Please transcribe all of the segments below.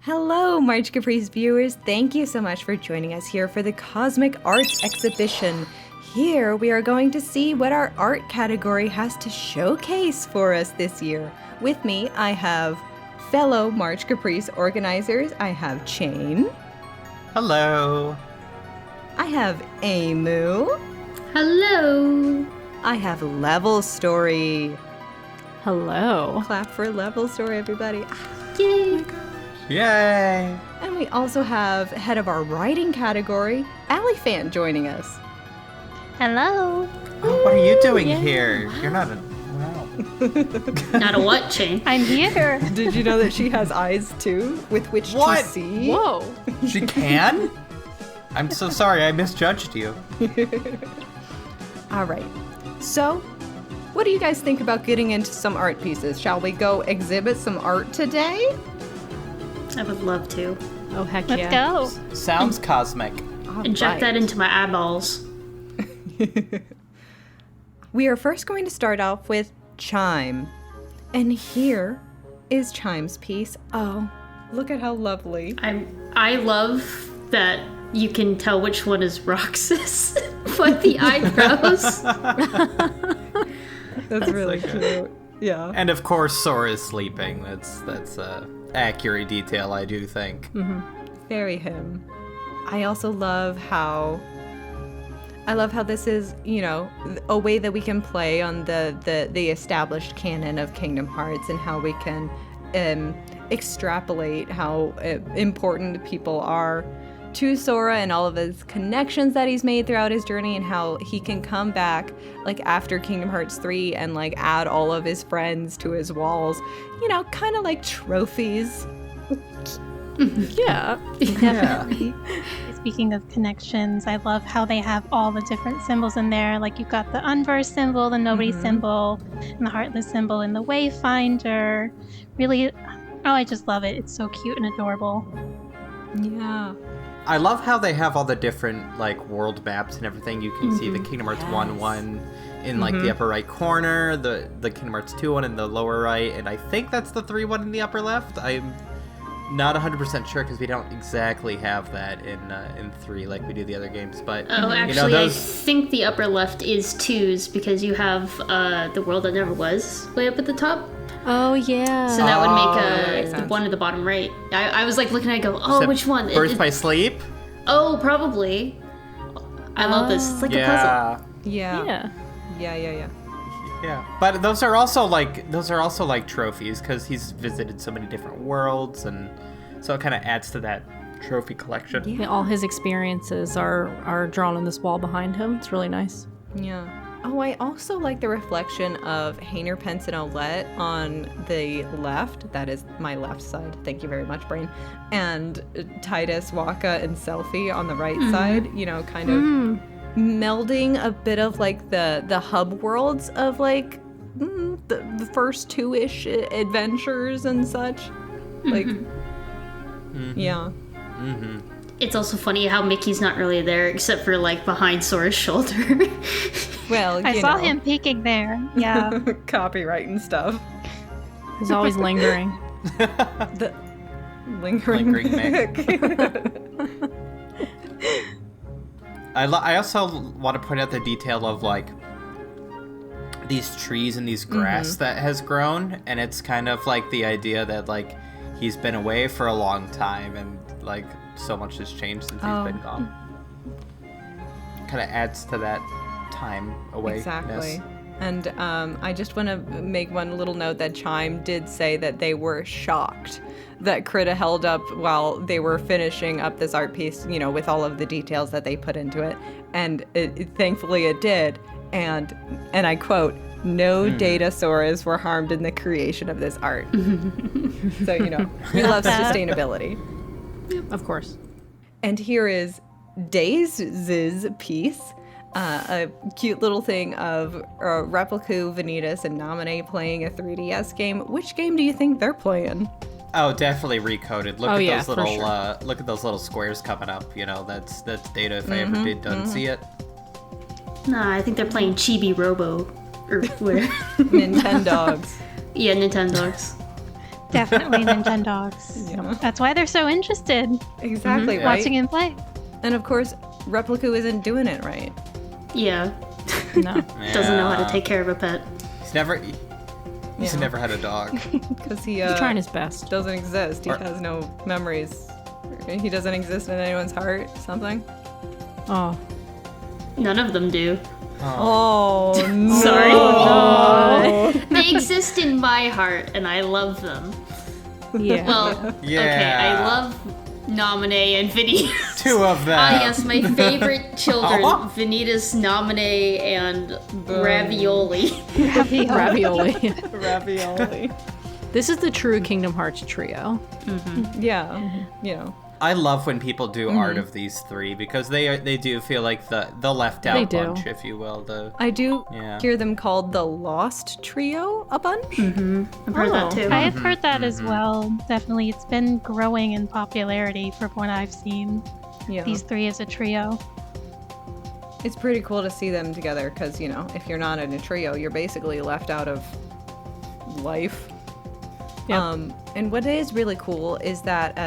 Hello, March Caprice viewers. Thank you so much for joining us here for the Cosmic Arts Exhibition. Here we are going to see what our art category has to showcase for us this year. With me, I have fellow March Caprice organizers. I have Chaineh. Hello. I have Aimu. Hello. I have Level Story. Hello. Clap for Level Story, everybody. Yay. Yay. And we also have head of our writing category, Allyphant, joining us. Hello. Oh, what are you doing Yay. here? You're not a... Wow. Not a what, Chaineh? I'm here. Did you know that she has eyes too, with which What? to see? Whoa. She can? I'm so sorry, I misjudged you. All right. So, what do you guys think about getting into some art pieces? Shall we go exhibit some art today? I would love to. Oh, heck Let's yeah. go. Sounds cosmic. All Inject that right. into my eyeballs. We are first going to start off with Chime. And here is Chime's piece. Oh, look at how lovely. I love that you can tell which one is Roxas by the eyebrows. That's really so cute. Yeah. And of course, Sora's sleeping. That's a accurate detail, I do think. Very him. I also love how this is, you know, a way that we can play on the established canon of Kingdom Hearts and how we can extrapolate how important people are to Sora and all of his connections that he's made throughout his journey, and how he can come back like after Kingdom Hearts 3 and like add all of his friends to his walls, you know, kind of like trophies. Yeah. Yeah. Speaking of connections, I love how they have all the different symbols in there. Like you've got the unversed symbol, the nobody symbol, and the heartless symbol, and the wayfinder. Really, I just love it. It's so cute and adorable. Yeah. I love how they have all the different like world maps and everything. You can see the Kingdom Hearts 1 one in like the upper right corner, the Kingdom Hearts 2 one in the lower right, and I think that's the 3 one in the upper left. I'm not 100% sure because we don't exactly have that in 3 like we do the other games. But Oh, actually, I think the upper left is 2s because you have the world that never was way up at the top. Oh, yeah. So that would makes make the sense. one at the bottom right. I was like looking at it, I go, oh, which one? Birth by Sleep? Oh, probably. I love this. It's like a puzzle. Yeah. Yeah. Yeah, but those are also like trophies because he's visited so many different worlds, and so it kind of adds to that trophy collection. Yeah, all his experiences are drawn on this wall behind him. It's really nice. Yeah. Oh, I also like the reflection of Hainer, Pence, and Olette on the left. That is my left side. Thank you very much, Brain. And Titus, Waka, and Selfie on the right side. You know, kind of melding a bit of like the hub worlds of like the first 2-ish adventures and such. Like, yeah. It's also funny how Mickey's not really there except for like behind Sora's shoulder. Well, I you saw know, him peeking there. Yeah. copyright and stuff. He's always lingering. The lingering Mick. I also want to point out the detail of like these trees and these grass that has grown, and it's kind of like the idea that like he's been away for a long time and like so much has changed since he's been gone. Kind of adds to that time away. Exactly. And I just want to make one little note that Chime did say that they were shocked that Krita held up while they were finishing up this art piece, you know, with all of the details that they put into it. And thankfully it did. And I quote, "No datasaurs were harmed in the creation of this art." So, you know, we love sustainability. Of course. And here is Daze's piece. A cute little thing of Repliku, Vanitas, and Naminé playing a 3DS game. Which game do you think they're playing? Oh, definitely recoded. Look Oh, at yeah, those for little sure. look at those little squares coming up. You know, that's data if I ever didn't see it. Nah, I think they're playing Chibi Robo. Or where? Nintendogs. Yeah, Nintendogs. Definitely Nintendogs. Yeah. That's why they're so interested Exactly, right? watching him play. And of course, Repliku isn't doing it right. Yeah. No. Doesn't know how to take care of a pet. He's never had a dog. Because he He's trying his best. doesn't exist. He Or- has no memories. He doesn't exist in anyone's heart. Something. Oh. None of them do. Oh no! Sorry. They exist in my heart, and I love them. Yeah. Well, Yeah. okay, I love Namine and Vanitas. 2 of them. Ah, yes, my favorite children, Oh. Vanitas, Namine, and Ravioli. Ravioli. Ravioli. This is the true Kingdom Hearts trio. Yeah. You know. I love when people do art of these 3 because they do feel like the left out They do. bunch, if you will. I do Yeah. hear them called the Lost Trio a bunch. I've heard that Oh. too. I have heard that as well. Definitely, it's been growing in popularity from what I've seen. Yeah. These 3 as a trio. It's pretty cool to see them together because, you know, if you're not in a trio, you're basically left out of life. Yep. And what is really cool is that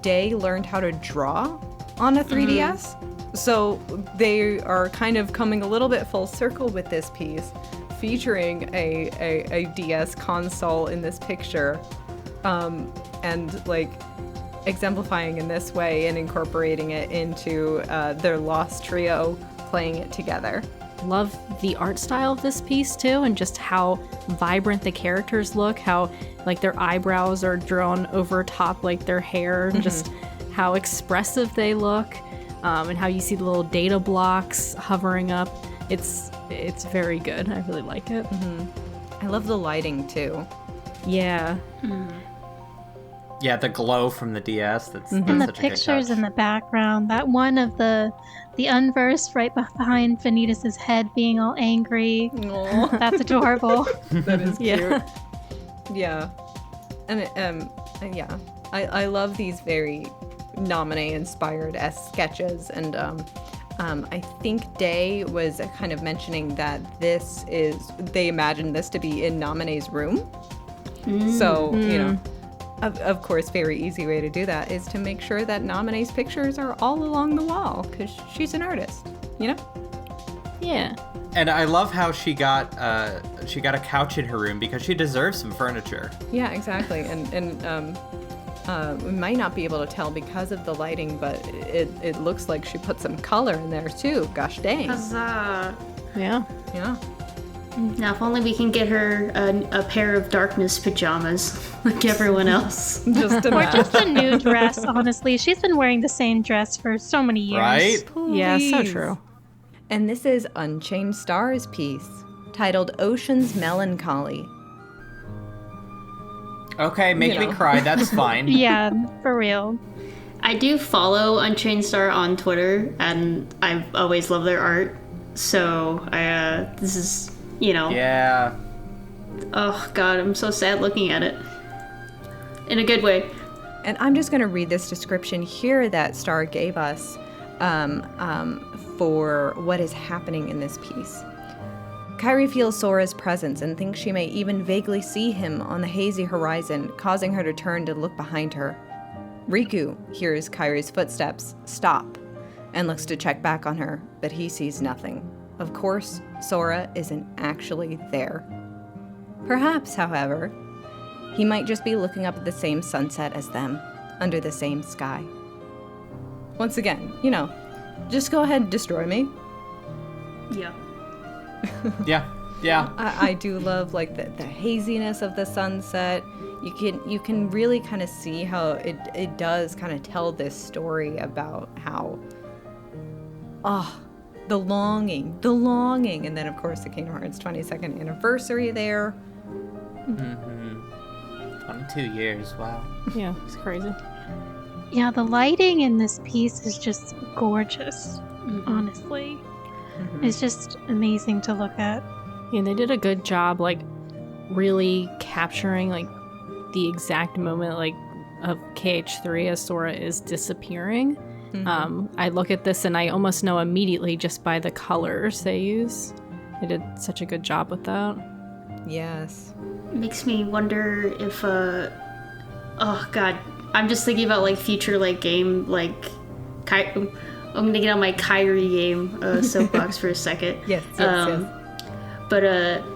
Day learned how to draw on a 3DS. So they are kind of coming a little bit full circle with this piece, featuring a DS console in this picture, and like exemplifying in this way and incorporating it into their Lost Trio, playing it together. Love the art style of this piece too, and just how vibrant the characters look, how like their eyebrows are drawn over top like their hair, and just how expressive they look, and how you see the little data blocks hovering up. It's very good. I really like it. I love the lighting too. Yeah. Yeah, the glow from the DS. That's And the such a good pictures touch. in the background. That one of the unverse right behind Vanitas' head being all angry. Aw. That's adorable. That is cute. Yeah. Yeah. And yeah. I love these very Nominee inspired sketches, and I think Day was kind of mentioning that they imagined this to be in Nominee's room. So, you know, of course, very easy way to do that is to make sure that Nominee's pictures are all along the wall, because she's an artist, you know? Yeah. And I love how she got a couch in her room because she deserves some furniture. Yeah, exactly. And we might not be able to tell because of the lighting, but it looks like she put some color in there too. Gosh dang. Huzzah. Yeah. Yeah. Now, if only we can get her a pair of darkness pajamas like everyone else. Just Or imagine. just a new dress, honestly. She's been wearing the same dress for so many years. Right? Yeah, so Please. true. And this is UnchainedStar's piece, titled Ocean's Melancholy. Okay, make You me know. cry. That's fine. Yeah, for real. I do follow UnchainedStar on Twitter, and I've always loved their art. So this is, you know, Yeah. oh god, I'm so sad looking at it. In a good way. And I'm just going to read this description here that Star gave us for what is happening in this piece. Kairi feels Sora's presence and thinks she may even vaguely see him on the hazy horizon, causing her to turn to look behind her. Riku hears Kairi's footsteps stop and looks to check back on her, but he sees nothing. Of course, Sora isn't actually there. Perhaps, however, he might just be looking up at the same sunset as them, under the same sky. Once again, you know, just go ahead and destroy me. Yeah. Yeah. I do love like the haziness of the sunset. You can really kind of see how it does kind of tell this story about how the longing, and then of course the Kingdom Hearts 22nd anniversary there. 22 years. Wow. Yeah, it's crazy. Yeah, the lighting in this piece is just gorgeous, honestly. It's just amazing to look at. Yeah, they did a good job, like, really capturing, like, the exact moment, like, of KH3 as Sora is disappearing. I look at this and I almost know immediately just by the colors they use. They did such a good job with that. Yes. Makes me wonder if oh god, I'm just thinking about like future like game like I'm gonna get on my Kyrie game soapbox for a second. Yes. But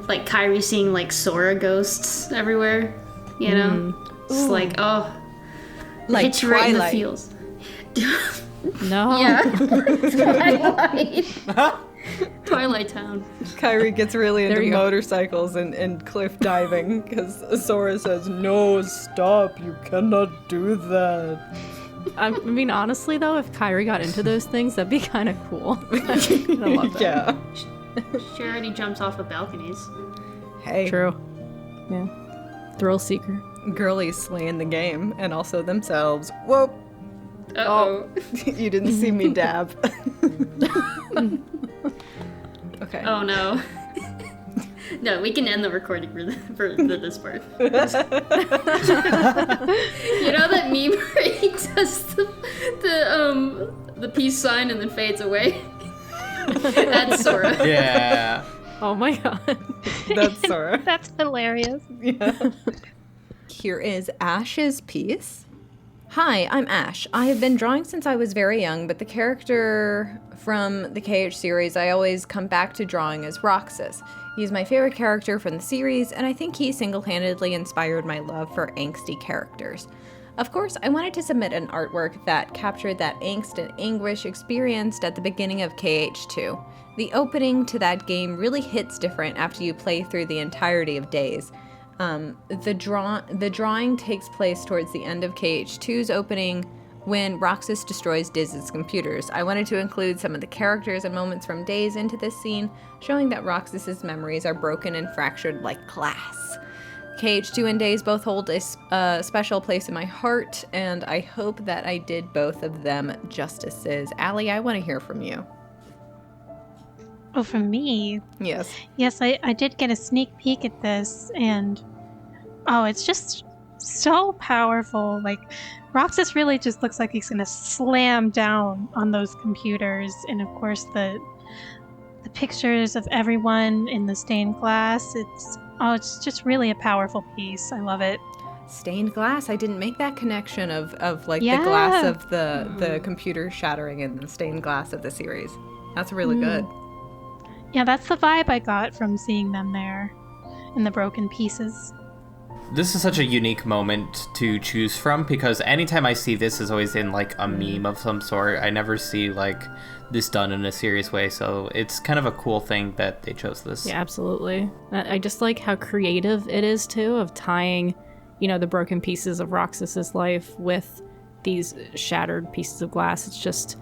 like Kyrie seeing like Sora ghosts everywhere, you know? It's like like hits you right in the Twilight. feels. No. Yeah. Twilight Town. Kyrie gets really There into you go. motorcycles and cliff diving because Sora says, "No, stop! You cannot do that." I mean, honestly, though, if Kyrie got into those things, that'd be kind of cool. I love that. Yeah. She already jumps off of balconies. Hey, True. Yeah. Thrill seeker. girlies slaying the game and also themselves. Whoop! Uh-oh. You didn't see me dab. Okay. Oh no. No, we can end the recording for this part. You know that meme where he does the peace sign and then fades away? That's Sora. Yeah. Oh my god. That's Sora. That's hilarious. Yeah. Here is Ash's piece. Hi, I'm Ash. I have been drawing since I was very young, but the character from the KH series I always come back to drawing is Roxas. He's my favorite character from the series, and I think he single-handedly inspired my love for angsty characters. Of course, I wanted to submit an artwork that captured that angst and anguish experienced at the beginning of KH2. The opening to that game really hits different after you play through the entirety of Days. The drawing takes place towards the end of KH2's opening when Roxas destroys Diz's computers. I wanted to include some of the characters and moments from Days into this scene, showing that Roxas's memories are broken and fractured like glass. KH2 and Days both hold a special place in my heart, and I hope that I did both of them justices. Allie, I want to hear from you. Oh, from me. Yes. Yes, I did get a sneak peek at this, and it's just so powerful. Like, Roxas really just looks like he's gonna slam down on those computers, and of course the pictures of everyone in the stained glass. It's just really a powerful piece. I love it. Stained glass. I didn't make that connection of like Yeah. the glass of the computer shattering and the stained glass of the series. That's really good. Yeah, that's the vibe I got from seeing them there in the broken pieces. This is such a unique moment to choose from because anytime I see this is always in like a meme of some sort. I never see like this done in a serious way, so it's kind of a cool thing that they chose this. Yeah, absolutely. I just like how creative it is too, of tying, the broken pieces of Roxas's life with these shattered pieces of glass. It's just,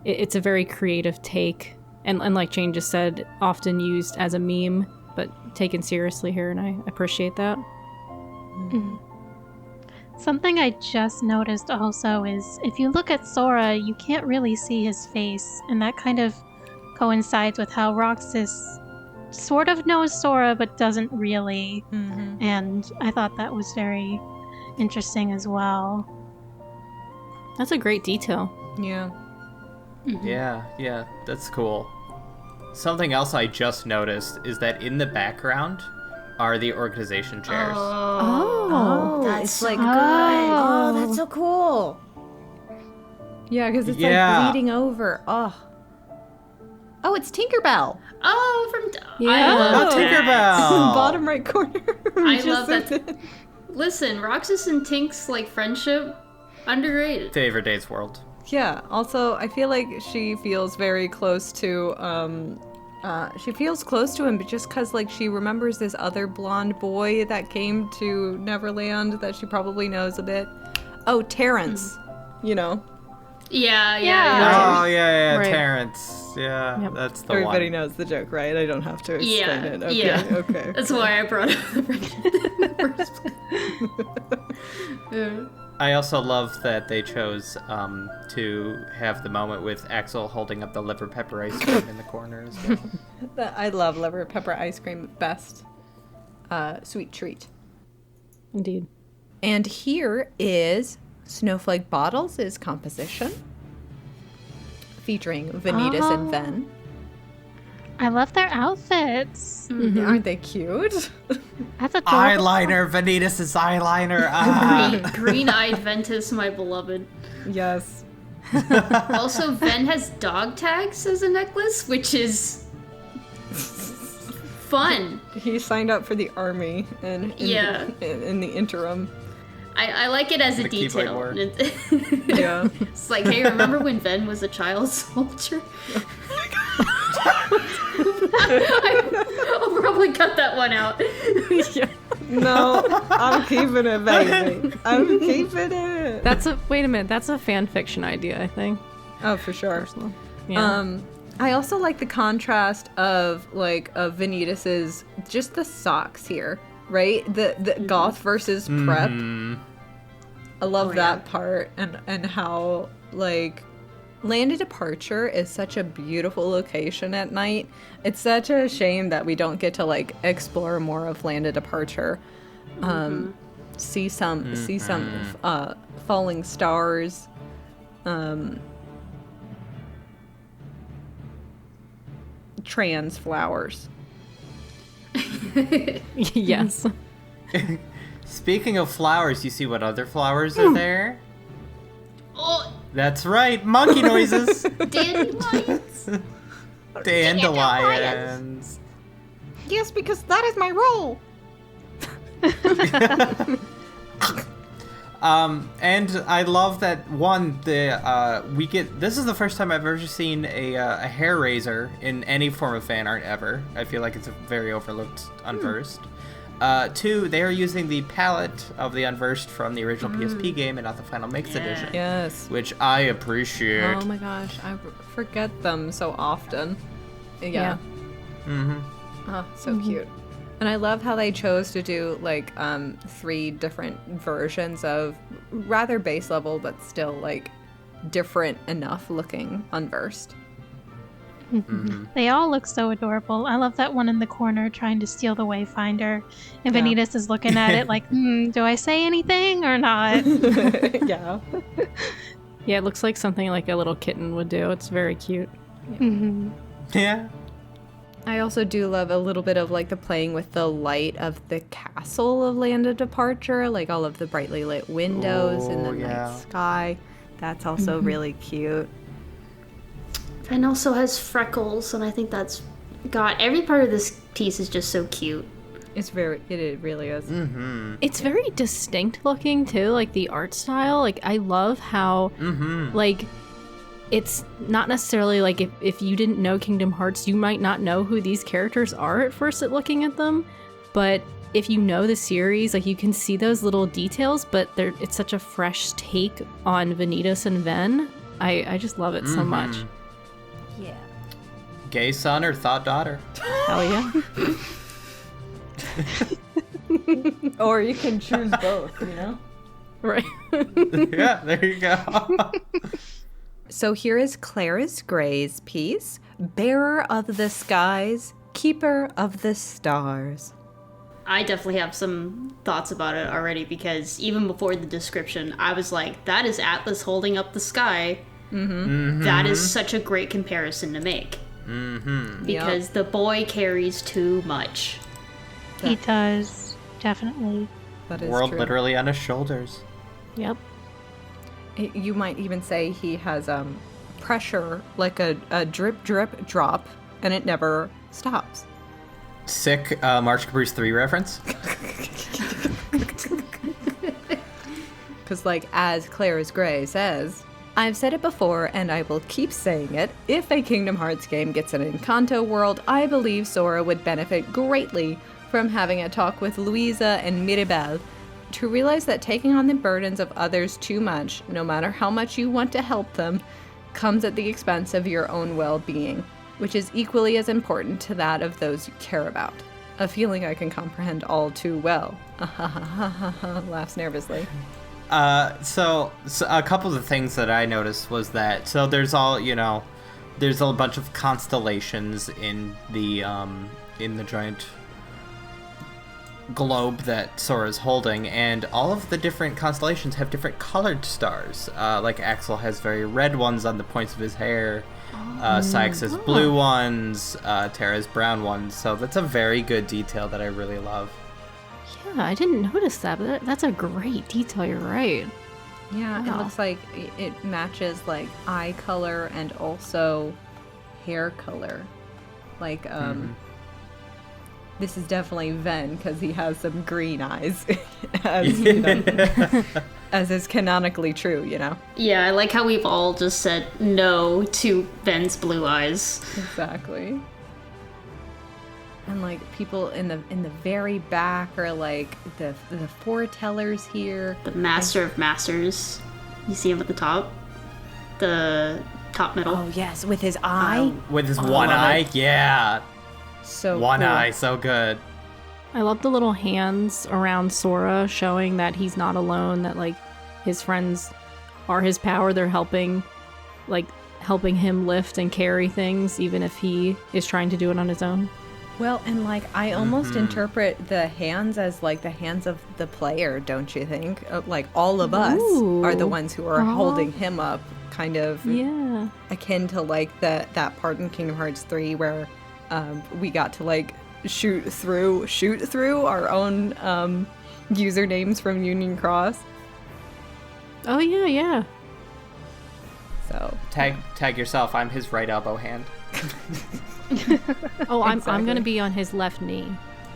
it's a very creative take, and like Jane just said, often used as a meme, but taken seriously here, and I appreciate that. Something I just noticed also is if you look at Sora, you can't really see his face, and that kind of coincides with how Roxas sort of knows Sora but doesn't really. And I thought that was very interesting as well. That's a great detail. Yeah. Yeah, that's cool. Something else I just noticed is that in the background are the organization chairs. Oh, that's it's so like good. Oh, that's so cool. Yeah, because it's like bleeding over. Oh, it's Tinkerbell. Oh, from Yeah. I love that. Tinkerbell! Bottom right corner. I love that. Listen, Roxas and Tink's like friendship, underrated. Favorite Days World. Yeah. Also, I feel like she feels very close to she feels close to him, but just because like she remembers this other blonde boy that came to Neverland that she probably knows a bit. Oh, Terrence. Yeah. Oh, yeah, Right. Terrence. Yeah, Yep. that's the Everybody one. knows the joke, right? I don't have to explain it. Okay, yeah. okay. That's why I brought up the first yeah. I also love that they chose to have the moment with Axel holding up the liver pepper ice cream in the corner as well. I love liver pepper ice cream. Best sweet treat. Indeed. And here is I love their outfits. Aren't they cute? That's adorable. Eyeliner, Vanitas' eyeliner. Ah. Green-eyed Ventus, my beloved. Yes. Also, Ven has dog tags as a necklace, which is fun. He signed up for the army and in the interim. I like it as a The keyboard detail. Yeah. It's like, hey, remember when Ven was a child soldier? I'll probably cut that one out. Yeah. No, I'm keeping it, baby. I'm keeping it. Wait a minute, that's a fan fiction idea, I think. Oh, for sure. Personally. Yeah. I also like the contrast of Vanitas's just the socks here, right? The goth versus prep. I love that part and how like Land of Departure is such a beautiful location at night. It's such a shame that we don't get to like explore more of Land of Departure. See some falling stars. Trans flowers. Yes. Speaking of flowers, you see what other flowers are there? Oh, That's right, monkey noises. dandelions. Dandelions. Yes, because that is my role. And I love that we get. This is the first time I've ever seen a hair razor in any form of fan art ever. I feel like it's a very overlooked Unversed. 2, they are using the palette of the Unversed from the original PSP game and not the Final Mix edition. Yes. Which I appreciate. Oh my gosh, I forget them so often. Yeah. Oh, so cute. And I love how they chose to do like 3 different versions of rather base level, but still like different enough looking Unversed. They all look so adorable. I love that one in the corner trying to steal the Wayfinder. And Vanitas is looking at it like, do I say anything or not? Yeah. Yeah, it looks like something like a little kitten would do. It's very cute. Yeah. I also do love a little bit of like the playing with the light of the castle of Land of Departure, like all of the brightly lit windows in the night sky. That's also really cute. And also has freckles, and I think that's every part of this piece is just so cute. It really is. It's very distinct looking too, like the art style. Like I love how like it's not necessarily like if you didn't know Kingdom Hearts, you might not know who these characters are at first at looking at them. But if you know the series, like you can see those little details, but it's such a fresh take on Vanitas and Ven. I just love it so much. Yeah. Gay son or thought daughter? Hell yeah. Or you can choose both, you know? Right. Yeah, there you go. So here is Clayres Graye's piece, Bearer of the Skies, Keeper of the Stars. I definitely have some thoughts about it already, because even before the description, I was like, that is Atlas holding up the sky. That is such a great comparison to make. Because the boy carries too much. He does, definitely. That is World true. literally on his shoulders. Yep. You might even say he has pressure like a drip, drip, drop, and it never stops. Sick March Caprice 3 reference. Because like as Clayres Graye says, I've said it before and I will keep saying it, if a Kingdom Hearts game gets an Encanto world, I believe Sora would benefit greatly from having a talk with Luisa and Mirabel to realize that taking on the burdens of others too much, no matter how much you want to help them, comes at the expense of your own well-being, which is equally as important to that of those you care about. A feeling I can comprehend all too well. Laughs nervously. So a couple of things that I noticed was that, so there's there's a bunch of constellations in the giant globe that Sora's holding, and all of the different constellations have different colored stars. Like Axel has very red ones on the points of his hair. Sykes has blue ones. Terra's brown ones. So that's a very good detail that I really love. Yeah, I didn't notice that, but that's a great detail. You're right. Yeah, Wow. it looks like it matches like eye color and also hair color. Like, this is definitely Ven because he has some green eyes, as, you know, as is canonically true, you know? Yeah, I like how we've all just said no to Ben's blue eyes. Exactly. And like people in the very back are like the foretellers here. The Master of Masters. You see him at the top? The top middle. Oh yes, with his eye. With his one eye, yeah. So One cool. eye, so good. I love the little hands around Sora showing that he's not alone, that like his friends are his power. They're helping him lift and carry things even if he is trying to do it on his own. Well, and like I almost interpret the hands as like the hands of the player, don't you think? Like all of us are the ones who are holding him up, kind of akin to like that part in Kingdom Hearts 3 where we got to like shoot through our own usernames from Union Cross. Oh yeah. So Tag yourself. I'm his right elbow hand. Oh, I'm Exactly. gonna be on his left knee.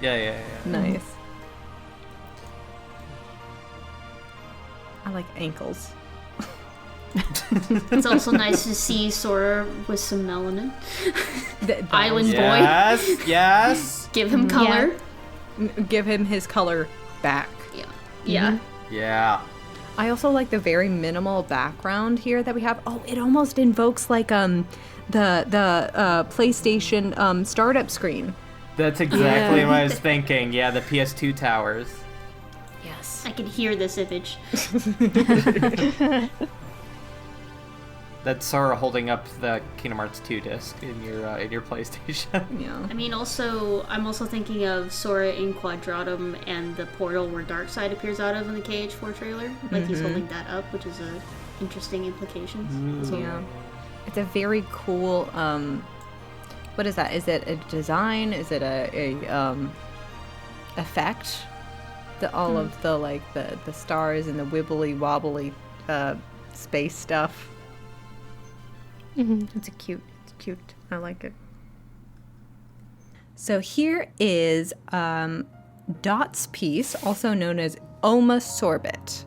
Yeah. nice. I like ankles. It's also nice to see Sora with some melanin. Island Yes. Give him color. Give him his color back. Yeah. Yeah. I also like the very minimal background here that we have. Oh, it almost invokes like the PlayStation startup screen. That's exactly what I was thinking. Yeah, the PS2 towers. Yes. I can hear this image. That's Sora holding up the Kingdom Hearts 2 disc in your PlayStation. Yeah. I mean, I'm also thinking of Sora in Quadratum and the portal where Darkseid appears out of in the KH4 trailer. Like he's holding that up, which is a interesting implication. So, Yeah. It's a very cool what is that? Is it a design? Is it a effect? All of the like the stars and the wibbly wobbly space stuff. It's cute. I like it. So here is Dot's piece, also known as oumasorbit.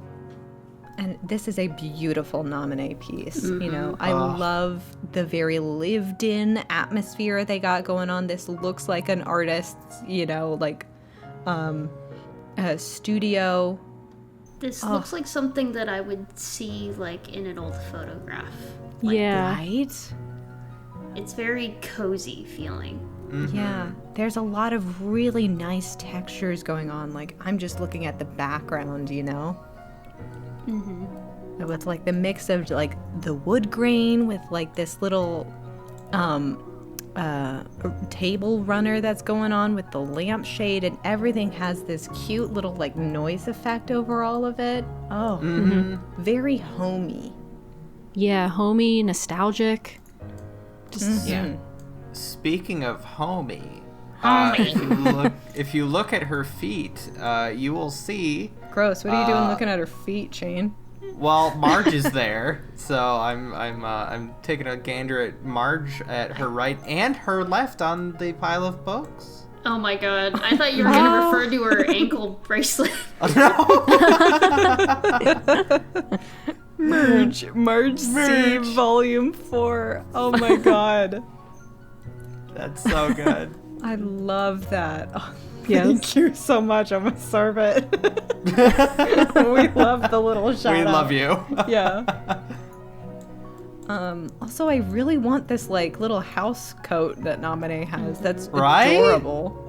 And this is a beautiful nominee piece. You know, I love the very lived-in atmosphere they got going on. This looks like an artist's, you know, like a studio. this looks like something that I would see like in an old photograph. Like, Right? It's very cozy feeling. Yeah, there's a lot of really nice textures going on. Like, I'm just looking at the background, you know? With like the mix of like the wood grain with like this little table runner that's going on with the lampshade, and everything has this cute little like noise effect over all of it. Oh, very homey. Yeah, homey, nostalgic. Just Speaking of homey, if you look at her feet, you will see. Gross. What are you doing looking at her feet, Chaineh? Well, Marge is there, so I'm taking a gander at Marge at her right and her left on the pile of books. Oh my god, I thought you were gonna refer to her ankle bracelet. Marge C, Volume 4. Oh my god. That's so good. I love that. Oh, Yes. thank you so much. I'm a sorbet. We love the little shout We out. love you. Yeah. Also, I really want this like little house coat that Naminé has. That's Right? adorable.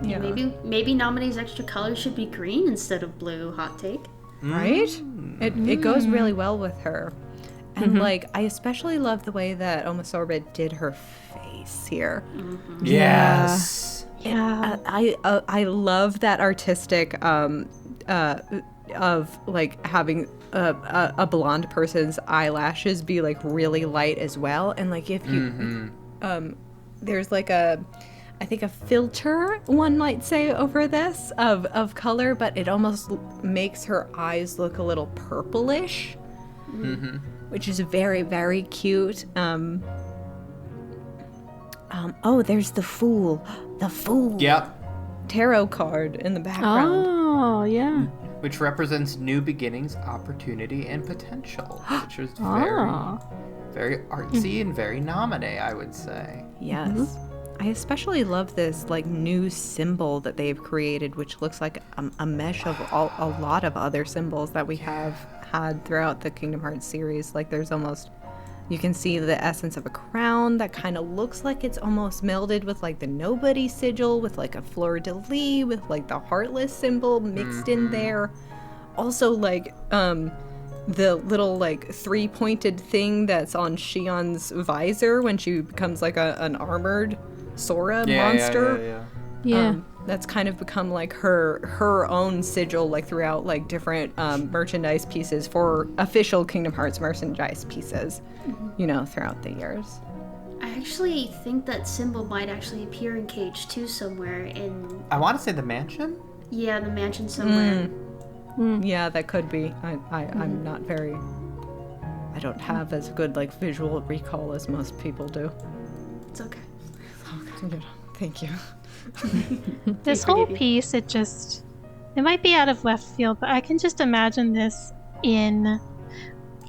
Yeah. Maybe Nominee's extra color should be green instead of blue. Hot take. Right? It goes really well with her. And like, I especially love the way that oumasorbit did her face here. Yes. Yeah. I love that artistic of like having a blonde person's eyelashes be like really light as well, and like if you there's like I think a filter, one might say, over this of color, but it almost makes her eyes look a little purplish, which is very, very cute. Oh, there's the Fool. The Fool. Yep. Tarot card in the background. Oh, yeah. Which represents new beginnings, opportunity, and potential, which is very artsy and very Nominee, I would say. Yes. I especially love this like new symbol that they've created, which looks like a mesh of a lot of other symbols that we have had throughout the Kingdom Hearts series. Like there's almost, you can see the essence of a crown that kind of looks like it's almost melded with like the Nobody sigil, with like a fleur-de-lis, with like the Heartless symbol mixed in there. Also like the little like 3-pointed thing that's on Shion's visor when she becomes like an armored Sora monster. Yeah. That's kind of become like her own sigil, like throughout like different merchandise pieces for official Kingdom Hearts merchandise pieces, you know, throughout the years. I actually think that symbol might actually appear in Cage 2 somewhere in... I want to say the mansion? Yeah, the mansion somewhere. Yeah, that could be. I'm not very... I don't have as good like visual recall as most people do. It's okay. Thank you. This whole piece, it might be out of left field, but I can just imagine this in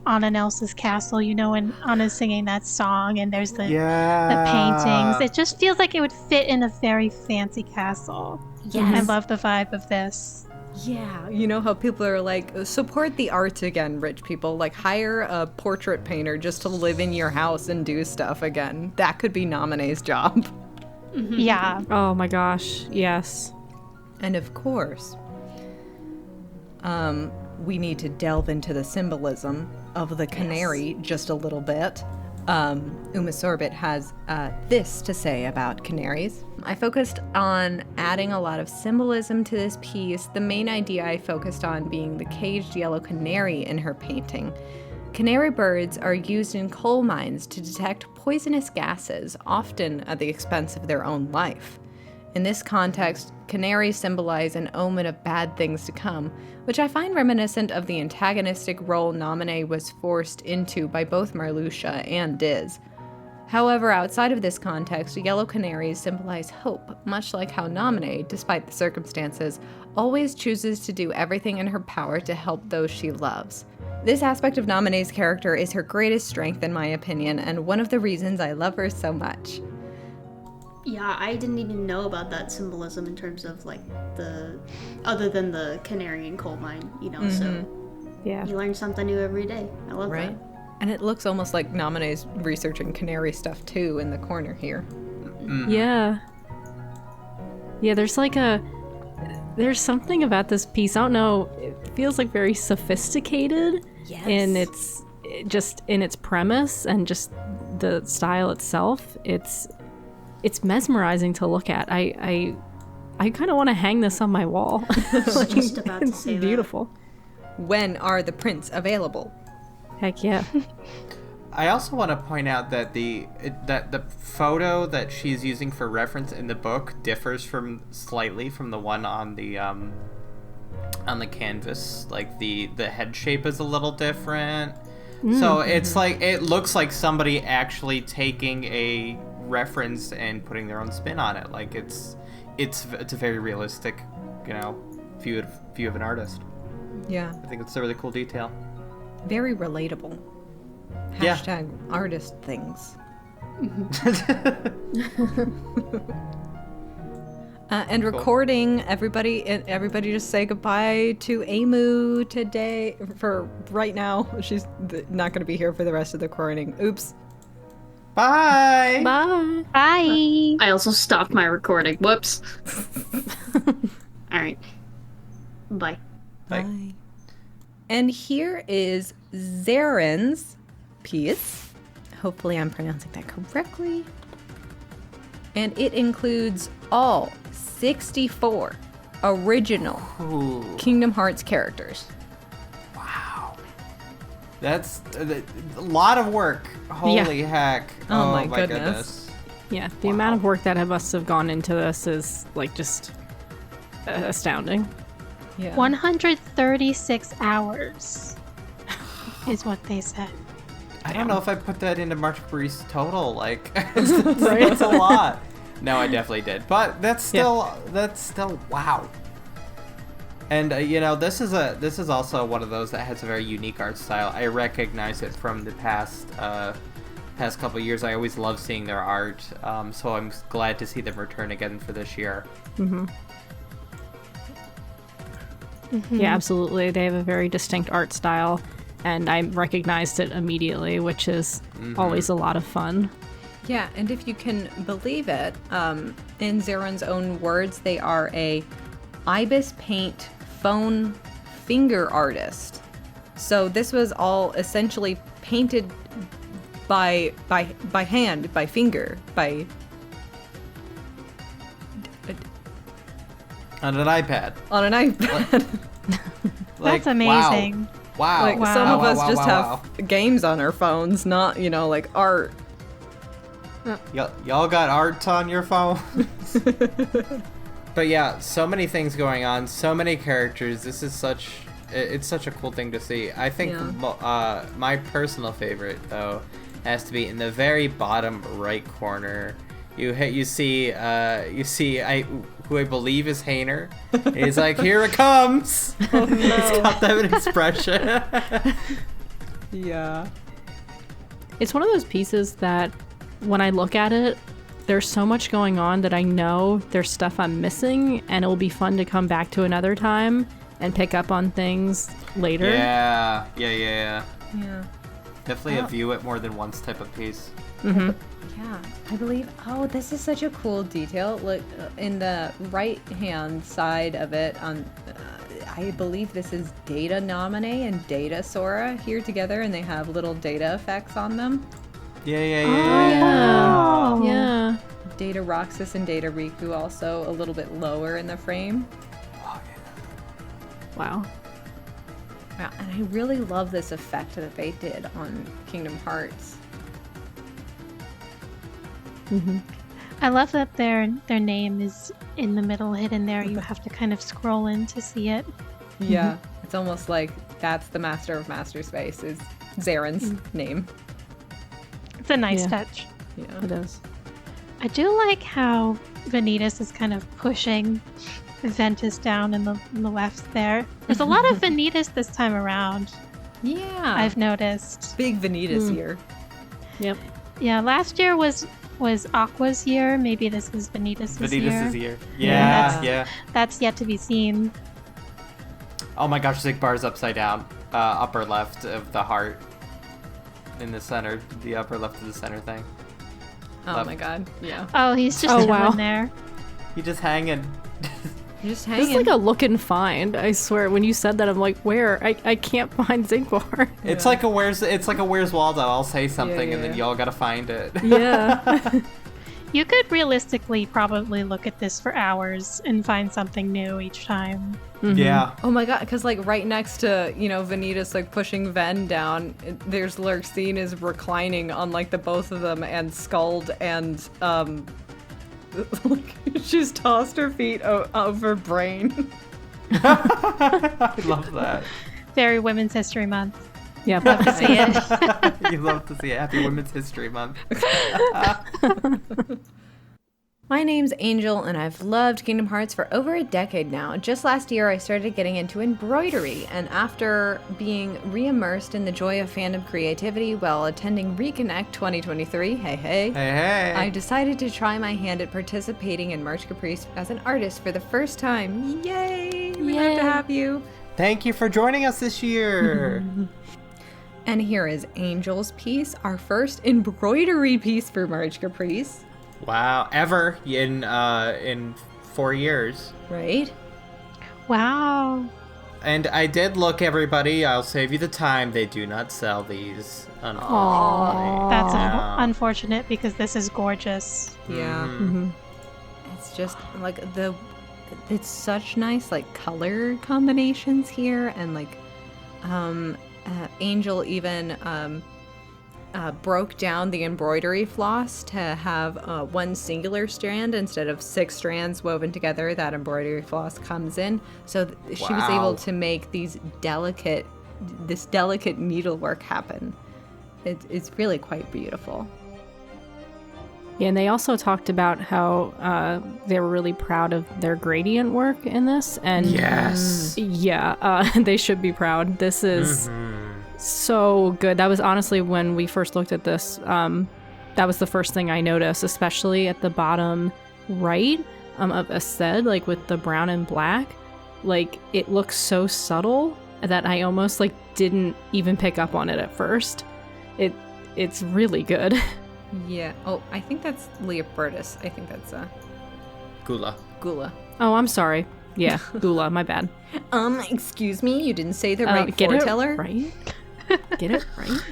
Anna Elsa's castle, you know, when Anna's singing that song and there's the paintings. It just feels like it would fit in a very fancy castle. Yes. I love the vibe of this. Yeah, you know how people are like, support the arts again, rich people. Like, hire a portrait painter just to live in your house and do stuff again. That could be Nominee's job. Yeah. Oh my gosh, yes. And of course, we need to delve into the symbolism of the canary just a little bit. oumasorbit has this to say about canaries. I focused on adding a lot of symbolism to this piece, the main idea I focused on being the caged yellow canary in her painting. Canary birds are used in coal mines to detect poisonous gases, often at the expense of their own life. In this context, canaries symbolize an omen of bad things to come, which I find reminiscent of the antagonistic role Nominee was forced into by both Marluxia and Diz. However, outside of this context, yellow canaries symbolize hope, much like how Nominee, despite the circumstances, always chooses to do everything in her power to help those she loves. This aspect of Nominee's character is her greatest strength in my opinion, and one of the reasons I love her so much. Yeah, I didn't even know about that symbolism in terms of like other than the canary and coal mine, you know, so Yeah. you learn something new every day. I love that. Right? And it looks almost like Nominee's researching canary stuff too in the corner here. Yeah. Yeah, there's something about this piece. I don't know, it feels like very sophisticated in its premise and just the style itself. It's mesmerizing to look at. I kind of want to hang this on my wall. I was just about to say It's beautiful. When are the prints available? Heck yeah. I also want to point out that the photo that she's using for reference in the book differs slightly from the one on the canvas. Like the head shape is a little different. So it's like it looks like somebody actually taking a reference and putting their own spin on it. Like it's a very realistic, you know, view of an artist. Yeah. I think it's a really cool detail. Very relatable. Yeah. Hashtag artist things. And recording, everybody just say goodbye to Aimu today. For right now, she's not going to be here for the rest of the recording. Oops. Bye. Bye. Bye. I also stopped my recording. Whoops. All right. Bye. Bye. And here is Xerayn's piece. Hopefully I'm pronouncing that correctly. And it includes all 64 original Ooh. Kingdom Hearts characters. Wow. That's a lot of work. Holy heck. Oh my goodness. Yeah, the amount of work that must have gone into this is like just astounding. Yeah. 136 hours is what they said. I don't know if I put that into March Caprice total. Like, it's a lot. No, I definitely did. But that's still wow. And this is also one of those that has a very unique art style. I recognize it from the past couple of years. I always love seeing their art. So I'm glad to see them return again for this year. Yeah, absolutely. They have a very distinct art style, and I recognized it immediately, which is always a lot of fun. Yeah, and if you can believe it, in Xerayn's own words, they are a ibis paint phone finger artist. So this was all essentially painted by hand, by finger, by On an iPad. on an iPad. That's amazing. Wow. Like wow. some of wow, us wow, just wow, have games on our phones, not like art. Y'all got art on your phone? But yeah, so many things going on, so many characters. This is it's such a cool thing to see. I think my personal favorite though has to be in the very bottom right corner. You see who I believe is Hainer. He's like, here it comes. Oh, no. He's got that expression. Yeah. It's one of those pieces that when I look at it, there's so much going on that I know there's stuff I'm missing, and it will be fun to come back to another time and pick up on things later. Yeah. Yeah. Definitely a view it more than once type of piece. Yeah, I believe. Oh, this is such a cool detail. Look, in the right-hand side of it, I believe this is Data Nominee and Data Sora here together, and they have little data effects on them. Yeah. Yeah. Data Roxas and Data Riku also a little bit lower in the frame. Oh, yeah. Wow. Yeah, and I really love this effect that they did on Kingdom Hearts. I love that their name is in the middle, hidden there. You have to kind of scroll in to see it. Yeah, it's almost like that's the Master of Master Space is Xerayn's name. It's a nice touch. Yeah, It is. I do like how Vanitas is kind of pushing Ventus down in the left there. There's a lot of Vanitas this time around. Yeah, I've noticed. big Vanitas here. Yep. Yeah, last year was Aqua's year. Maybe this is Vanitas' year. Vanitas' year. Yeah. That's yet to be seen. Oh my gosh, Zigbar's upside down. Upper left of the heart. In the center. The upper left of the center thing. Oh my god. Yeah. Oh, he's just chilling there. He just hanging. You're just This hanging. is like a look and find. I swear, when you said that, I'm like, where? I can't find Zigbar. It's like a Where's Waldo. I'll say something and then y'all gotta find it. Yeah. You could realistically probably look at this for hours and find something new each time. Yeah. Oh my god, because like right next to, Vanitas like pushing Ven down, there's Lurksine is reclining on like the both of them, and Skuld and she's tossed her feet over Brain. I love that. Very Women's History Month. Yeah. Love to see it. You love to see it. Happy Women's History Month. My name's Angel, and I've loved Kingdom Hearts for over a decade now. Just last year, I started getting into embroidery, and after being re-immersed in the joy of fandom creativity while attending Reconnect 2023, Hey. I decided to try my hand at participating in March Caprice as an artist for the first time. Yay! We love to have you. Thank you for joining us this year. And here is Angel's piece, our first embroidery piece for March Caprice. Wow. Ever in 4 years. Right? Wow. And I did look, everybody. I'll save you the time. They do not sell these, unfortunately. That's unfortunate because this is gorgeous. Yeah. Mm. It's it's just like it's such nice like color combinations here, and like Angel even broke down the embroidery floss to have one singular strand instead of 6 strands woven together that embroidery floss comes in. So she was able to make this delicate needlework happen. It's really quite beautiful. Yeah, and they also talked about how they were really proud of their gradient work in this. And yes. Yeah, they should be proud. This is so good. That was honestly when we first looked at this, that was the first thing I noticed, especially at the bottom right of Aced, like with the brown and black. Like, it looks so subtle that I almost like didn't even pick up on it at first. It's really good. Yeah. Oh, I think that's Leopardus. I think that's Gula. Oh, I'm sorry. Yeah, Gula, my bad. Excuse me, you didn't say the right get foreteller? It right? Get it right?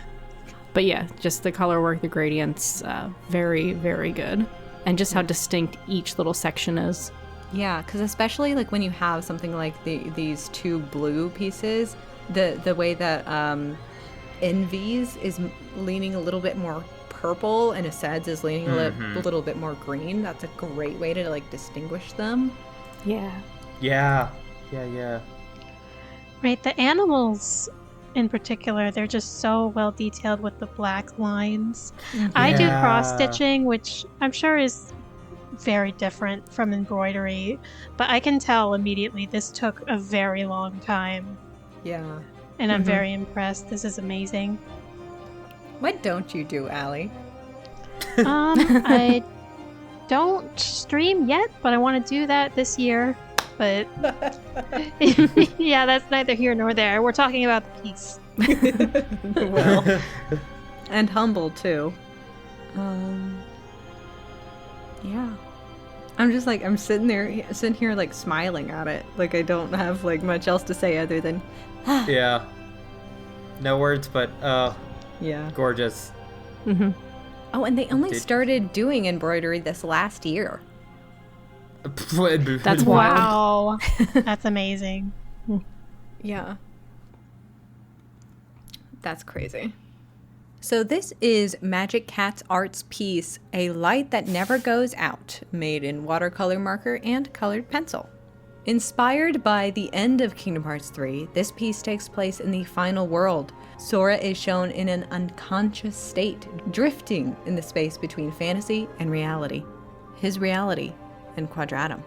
But yeah, just the color work, the gradients, very, very good. And just how distinct each little section is. Yeah, because especially like when you have something like these 2 blue pieces, the way that Envy's is leaning a little bit more purple and Aced's is leaning a little bit more green. That's a great way to like distinguish them. Yeah. Yeah. Right, the animals in particular, they're just so well detailed with the black lines. I do cross-stitching, which I'm sure is very different from embroidery, but I can tell immediately this took a very long time. Yeah. And I'm very impressed. This is amazing. What don't you do, Allie? I don't stream yet, but I want to do that this year. But yeah, that's neither here nor there. We're talking about the piece. Well, and humble too. Yeah. I'm just like, I'm sitting here like smiling at it. Like I don't have like much else to say other than Yeah. No words, but yeah. Gorgeous. Mm-hmm. Oh, and they only started doing embroidery this last year. That's wow. That's amazing. Yeah. That's crazy. So this is Magic Cat's Art's piece, A Light That Never Goes Out, made in watercolor marker and colored pencil. Inspired by the end of Kingdom Hearts 3, this piece takes place in the final world. Sora is shown in an unconscious state, drifting in the space between fantasy and reality. His reality and Quadratum.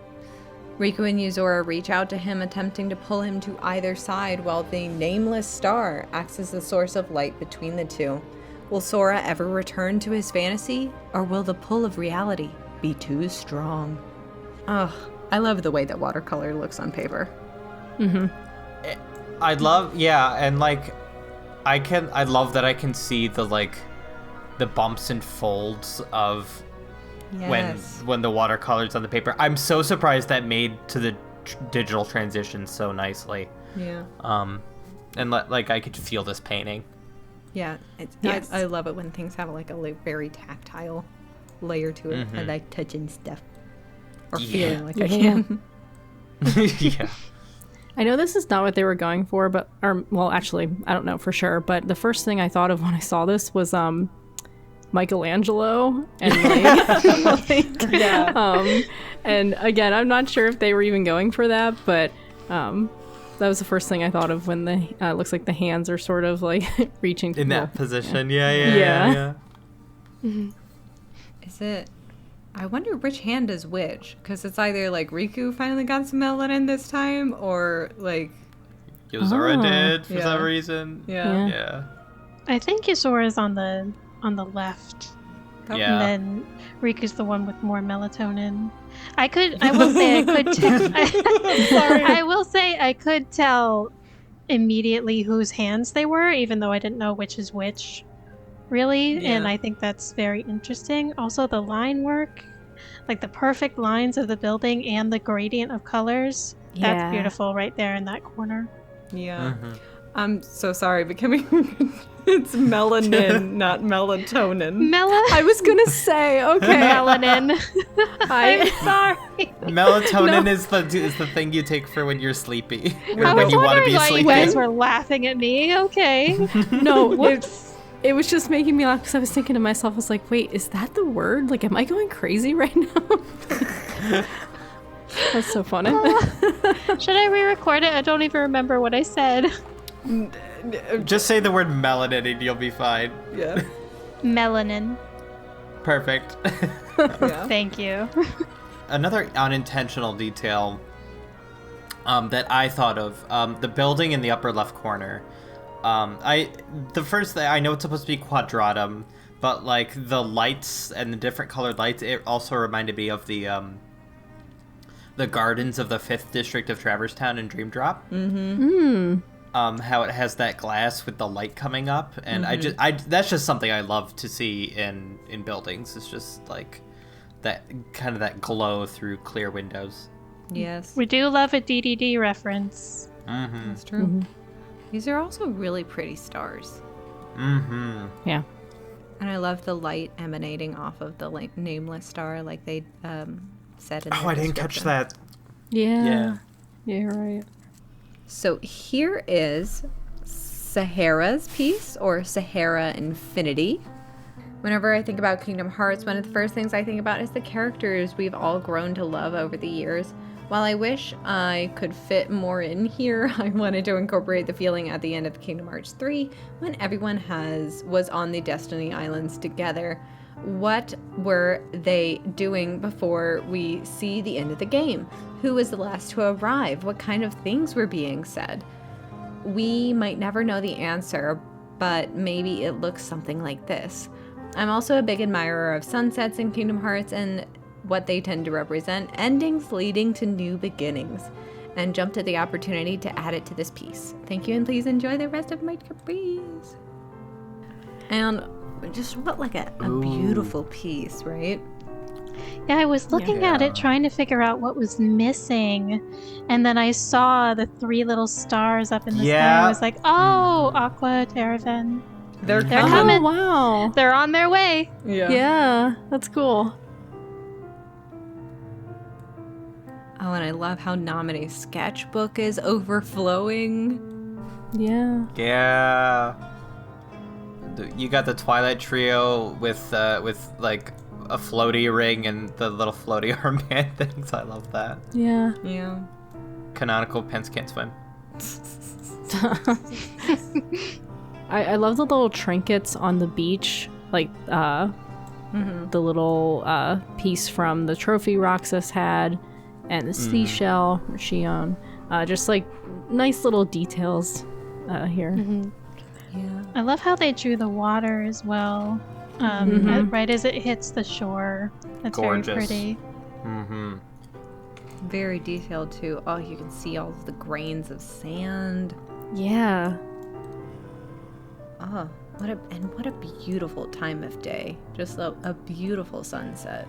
Riku and Yuzora reach out to him, attempting to pull him to either side, while the nameless star acts as the source of light between the two. Will Sora ever return to his fantasy, or will the pull of reality be too strong? Ugh, I love the way that watercolor looks on paper. Mm-hmm. I love, and like, I love that I can see the bumps and folds of Yes. when the watercolor's on the paper. I'm so surprised that made to the digital transition so nicely. Yeah. And like I could feel this painting. Yeah, Yes. I love it when things have like a very tactile layer to it. I like touching stuff. Or feeling like I can. Yeah. I know this is not what they were going for, but well, actually, I don't know for sure. But the first thing I thought of when I saw this was Michelangelo and and again, I'm not sure if they were even going for that, but that was the first thing I thought of when the looks like the hands are sort of like reaching in that position. Yeah. Is it? I wonder which hand is which, because it's either like Riku finally got some melanin this time, or like Yuzora did for some reason. Yeah. I think Yuzora's on the left. Yeah. And then Riku's the one with more melatonin. I will say I could tell. I will say I could tell immediately whose hands they were, even though I didn't know which is which, really. Yeah. And I think that's very interesting. Also, the line work, like the perfect lines of the building and the gradient of colors. Yeah. That's beautiful right there in that corner. Yeah. I'm so sorry, it's melanin, not melatonin. I was gonna say, okay. Melanin. I'm sorry. Melatonin is the thing you take for when you're sleepy. Or I when was you want to wondering be why sleepy. you guys were laughing at me. Okay. No, it was just making me laugh because I was thinking to myself, I was like, wait, is that the word? Like, am I going crazy right now? That's so funny. Should I re-record it? I don't even remember what I said. Just say the word melanin and you'll be fine. Yeah. Melanin. Perfect. Yeah. Thank you. Another unintentional detail that I thought of, the building in the upper left corner. The first thing, I know it's supposed to be quadratum, but like the lights and the different colored lights, it also reminded me of the gardens of the 5th district of Traverse Town in Dream Drop. How it has that glass with the light coming up, and that's just something I love to see in buildings. It's just like that kind of that glow through clear windows. Yes. We do love a DDD reference. That's true. These are also really pretty stars. Yeah. And I love the light emanating off of the nameless star, like they said in the I didn't catch that. Yeah. Yeah, right. So here is Sahara's piece, or SaharahInfinity. Whenever I think about Kingdom Hearts, one of the first things I think about is the characters we've all grown to love over the years. While I wish I could fit more in here, I wanted to incorporate the feeling at the end of Kingdom Hearts 3 when everyone was on the Destiny Islands together. What were they doing before we see the end of the game? Who was the last to arrive? What kind of things were being said? We might never know the answer, but maybe it looks something like this. I'm also a big admirer of sunsets in Kingdom Hearts and what they tend to represent, endings leading to new beginnings, and jumped at the opportunity to add it to this piece. Thank you, and please enjoy the rest of my Caprice. And just what like a beautiful piece, right? Yeah, I was looking at it trying to figure out what was missing, and then I saw the 3 little stars up in the sky. I was like, oh, Aqua, Terraven. They're coming. Oh, wow. They're on their way. Yeah, that's cool. Oh, and I love how Namine's sketchbook is overflowing. Yeah. Yeah. You got the Twilight Trio with like a floaty ring and the little floaty armband things. I love that. Yeah. Yeah. Canonical Pence can't swim. I love the little trinkets on the beach, like the little piece from the trophy Roxas had, and the seashell she owned. Just like nice little details here. Yeah. I love how they drew the water as well. Right as it hits the shore. That's Gorgeous. very pretty. Very detailed too. Oh, you can see all of the grains of sand. Yeah. Oh, what a beautiful time of day. Just a beautiful sunset.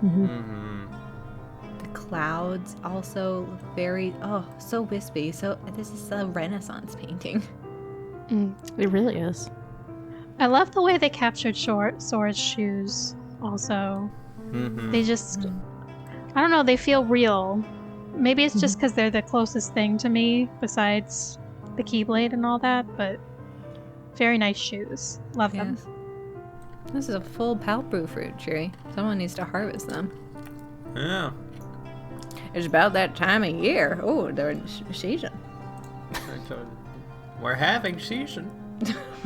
The clouds also look very so wispy. So this is a Renaissance painting. It really is. I love the way they captured Sora's shoes also. They just, I don't know, they feel real. Maybe it's just because they're the closest thing to me besides the Keyblade and all that, but very nice shoes. Love them. This is a full Palpru fruit tree. Someone needs to harvest them. Yeah. It's about that time of year. Oh, they're season. We're having season.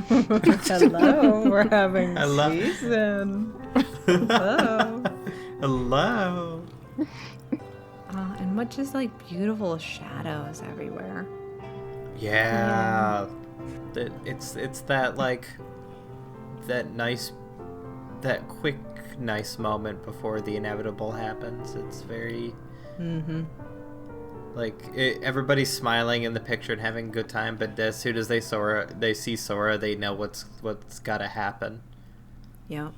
Hello, we're having I love it. season. Hello. Hello. And what just like beautiful shadows everywhere. Yeah. It's that like that quick nice moment before the inevitable happens. It's very like everybody's smiling in the picture and having a good time, but as soon as they see Sora, they know what's got to happen. Yeah.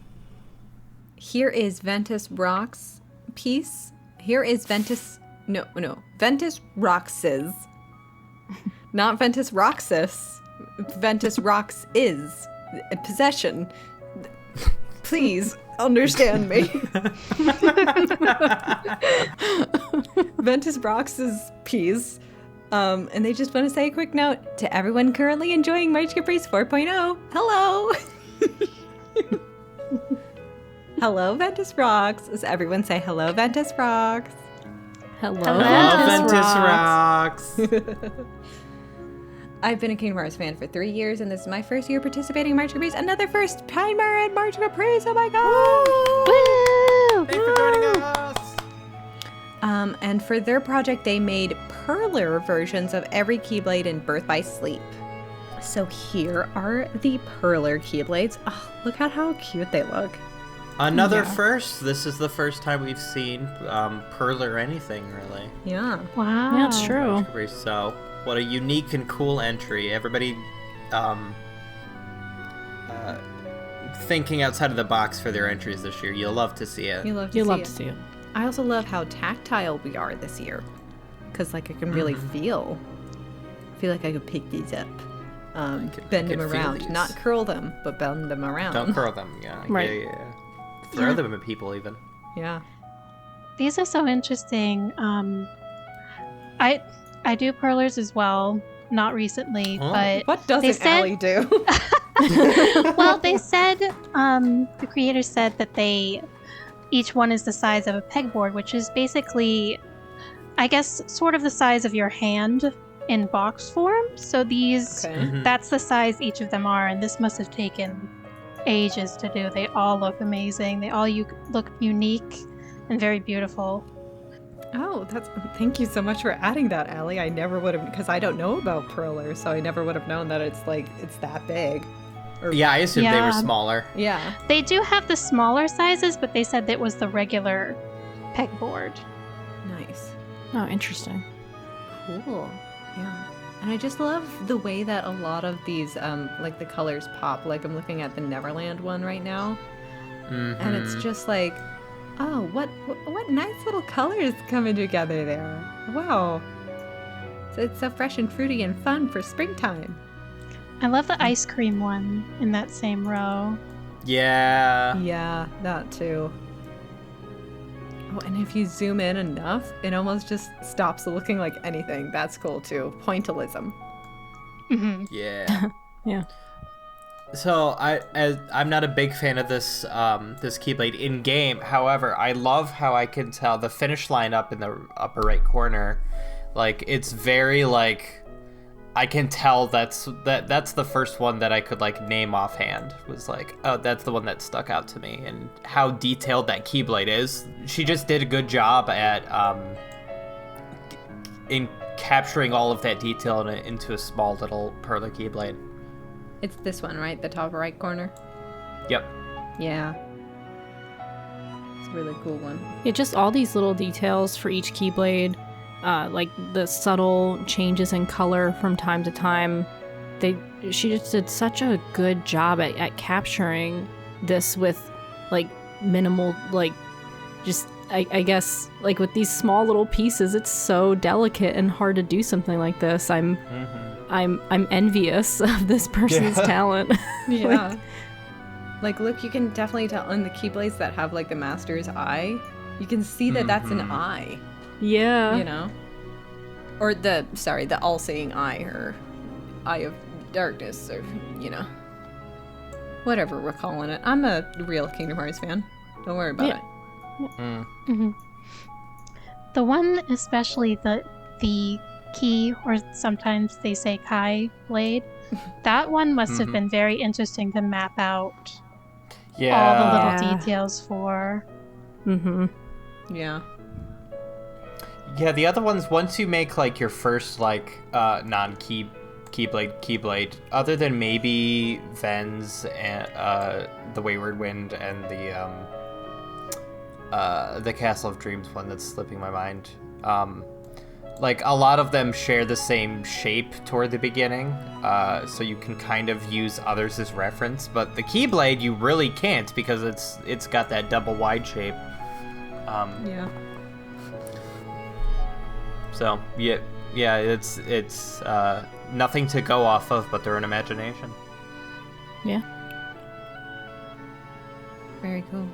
Here is Ventus Rocks piece. Here is Ventus Rocks's Not Ventus Roxas. Ventus Rocks is a possession. Please understand me. Ventus Rocks is peas. And they just want to say a quick note to everyone currently enjoying March Caprice 4.0. Hello! Hello, Ventus Rocks. Does everyone say hello, Ventus Rocks? Hello, Ventus Rocks. I've been a Kingdom Hearts fan for 3 years, and this is my first year participating in March Caprice. Another first timer in March Caprice. Oh my god! Woo! Thanks for joining us. And for their project, they made perler versions of every Keyblade in Birth by Sleep. So here are the perler Keyblades. Oh, look at how cute they look. Another first. This is the first time we've seen Pearl or anything, really. Yeah. Wow. Yeah, it's true. So, what a unique and cool entry. Everybody thinking outside of the box for their entries this year. You'll love to see it. You love to see it. I also love how tactile we are this year. Because, like, I can really feel like I could pick these up. Bend them around. Not curl them, but bend them around. Don't curl them, yeah. Right. Yeah. Throw them at people, even. Yeah. These are so interesting. I do perlers as well. Not recently, but What doesn't Allie do? well, they said the creators said that each one is the size of a pegboard, which is basically, I guess, sort of the size of your hand in box form. So these, that's the size each of them are, and this must have taken ages to do. They all look amazing. They all look unique and very beautiful. Oh, thank you so much for adding that, Allie. I never would have, because I don't know about perlers, so I never would have known that it's that big. Yeah, I assumed they were smaller. Yeah. They do have the smaller sizes, but they said that was the regular pegboard. Nice. Oh, interesting. Cool. Yeah. And I just love the way that a lot of these, like, the colors pop. Like, I'm looking at the Neverland one right now. And it's just like, oh, what nice little colors coming together there. Wow. So it's so fresh and fruity and fun for springtime. I love the ice cream one in that same row. Yeah. Yeah, that too. Oh, and if you zoom in enough, it almost just stops looking like anything. That's cool too. Pointillism. Mm-hmm. Yeah. Yeah. So I'm not a big fan of this this Keyblade in game. However, I love how I can tell the finish line up in the upper right corner. Like, it's very, like, I can tell that's the first one that I could, like, name offhand. Was like, oh, that's the one that stuck out to me, and how detailed that Keyblade is. She just did a good job at in capturing all of that detail into a small little perler Keyblade. It's this one, right? The top right corner? Yep. Yeah. It's a really cool one. Yeah, just all these little details for each Keyblade. Like the subtle changes in color from time to time. She just did such a good job at capturing this with, like, minimal, like, just, I guess, like, with these small little pieces. It's so delicate and hard to do something like this. I'm envious of this person's talent. Yeah. Like, look, you can definitely tell on the Keyblades that have, like, the Master's Eye. You can see that that's an eye. Yeah. You know? Or the all-seeing eye, or eye of darkness, or, you know. Whatever we're calling it. I'm a real Kingdom Hearts fan. Don't worry about it. Mm-hmm. The one, especially the key, or sometimes they say Kai blade, that one must have been very interesting to map out all the little details for. Yeah. Yeah, the other ones, once you make, like, your first, like, Keyblade, other than maybe Ven's and the Wayward Wind and the Castle of Dreams one that's slipping my mind. Like, a lot of them share the same shape toward the beginning, so you can kind of use others as reference. But the Keyblade, you really can't, because it's got that double wide shape. Yeah. So, yeah, yeah, it's nothing to go off of but their own imagination. Yeah. Very cool.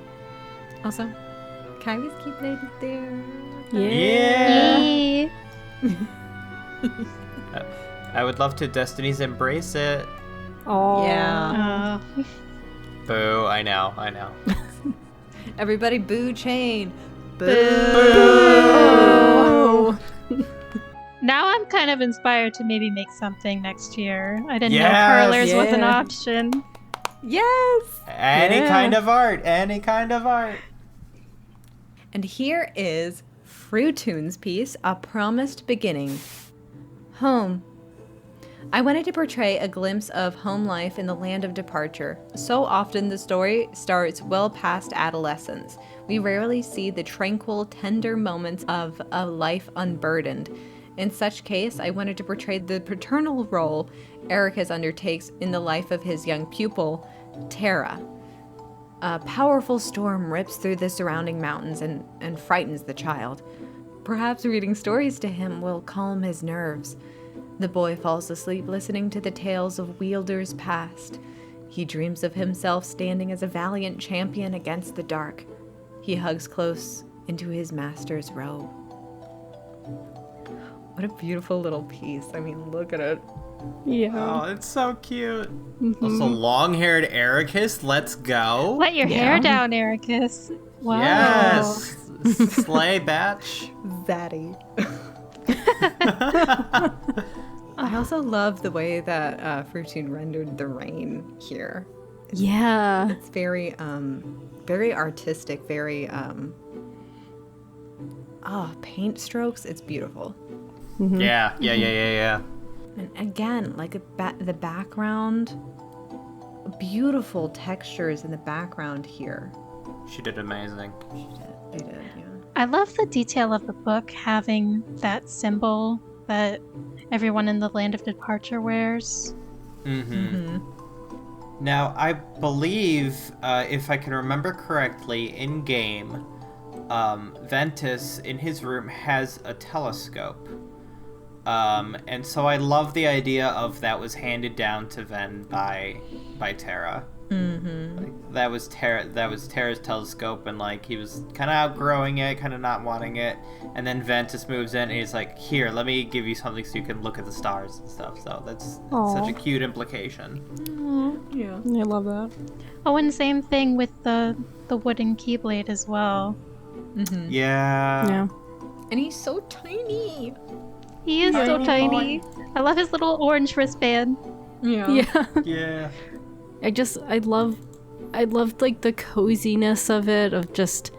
Also, Kylie's Keyblade is there. Yeah. Yay. I would love to Destiny's Embrace It. Oh. Yeah. Boo, I know. Everybody boo Chain. Boo. Now I'm kind of inspired to maybe make something next year. I didn't Yes, know curlers was an yeah. option. Yes. Any kind of art. And here is Frootoon's piece, A Promised Beginning. Home. I wanted to portray a glimpse of home life in the land of departure. So often the story starts well past adolescence. We rarely see the tranquil, tender moments of a life unburdened. In such case, I wanted to portray the paternal role Ericus undertakes in the life of his young pupil, Terra. A powerful storm rips through the surrounding mountains and frightens the child. Perhaps reading stories to him will calm his nerves. The boy falls asleep listening to the tales of wielders past. He dreams of himself standing as a valiant champion against the dark. He hugs close into his master's robe. What a beautiful little piece. I mean, look at it. Yeah. Oh, it's so cute. Also, long-haired Ericus, let's go. Let your hair down, Ericus. Wow. Yes. Slay batch. Zaddy. I also love the way that Frootoon rendered the rain here. Yeah. It's very, very artistic, very, paint strokes. It's beautiful. Yeah. And again, like the background, beautiful textures in the background here. She did amazing. They did, yeah. I love the detail of the book having that symbol that everyone in the land of departure wears. Now, I believe, if I can remember correctly, in game, Ventus in his room has a telescope. And so I love the idea of that was handed down to Ven by Terra. Like, that was Terra's telescope, and like he was kind of outgrowing it, kind of not wanting it. And then Ventus moves in, and he's like, "Here, let me give you something so you can look at the stars and stuff." So that's such a cute implication. Yeah. I love that. Oh, and same thing with the wooden keyblade as well. Yeah. Yeah. And he's so tiny. He is so tiny. I love his little orange wristband. Yeah. Yeah. Yeah. I love like the coziness of it, of just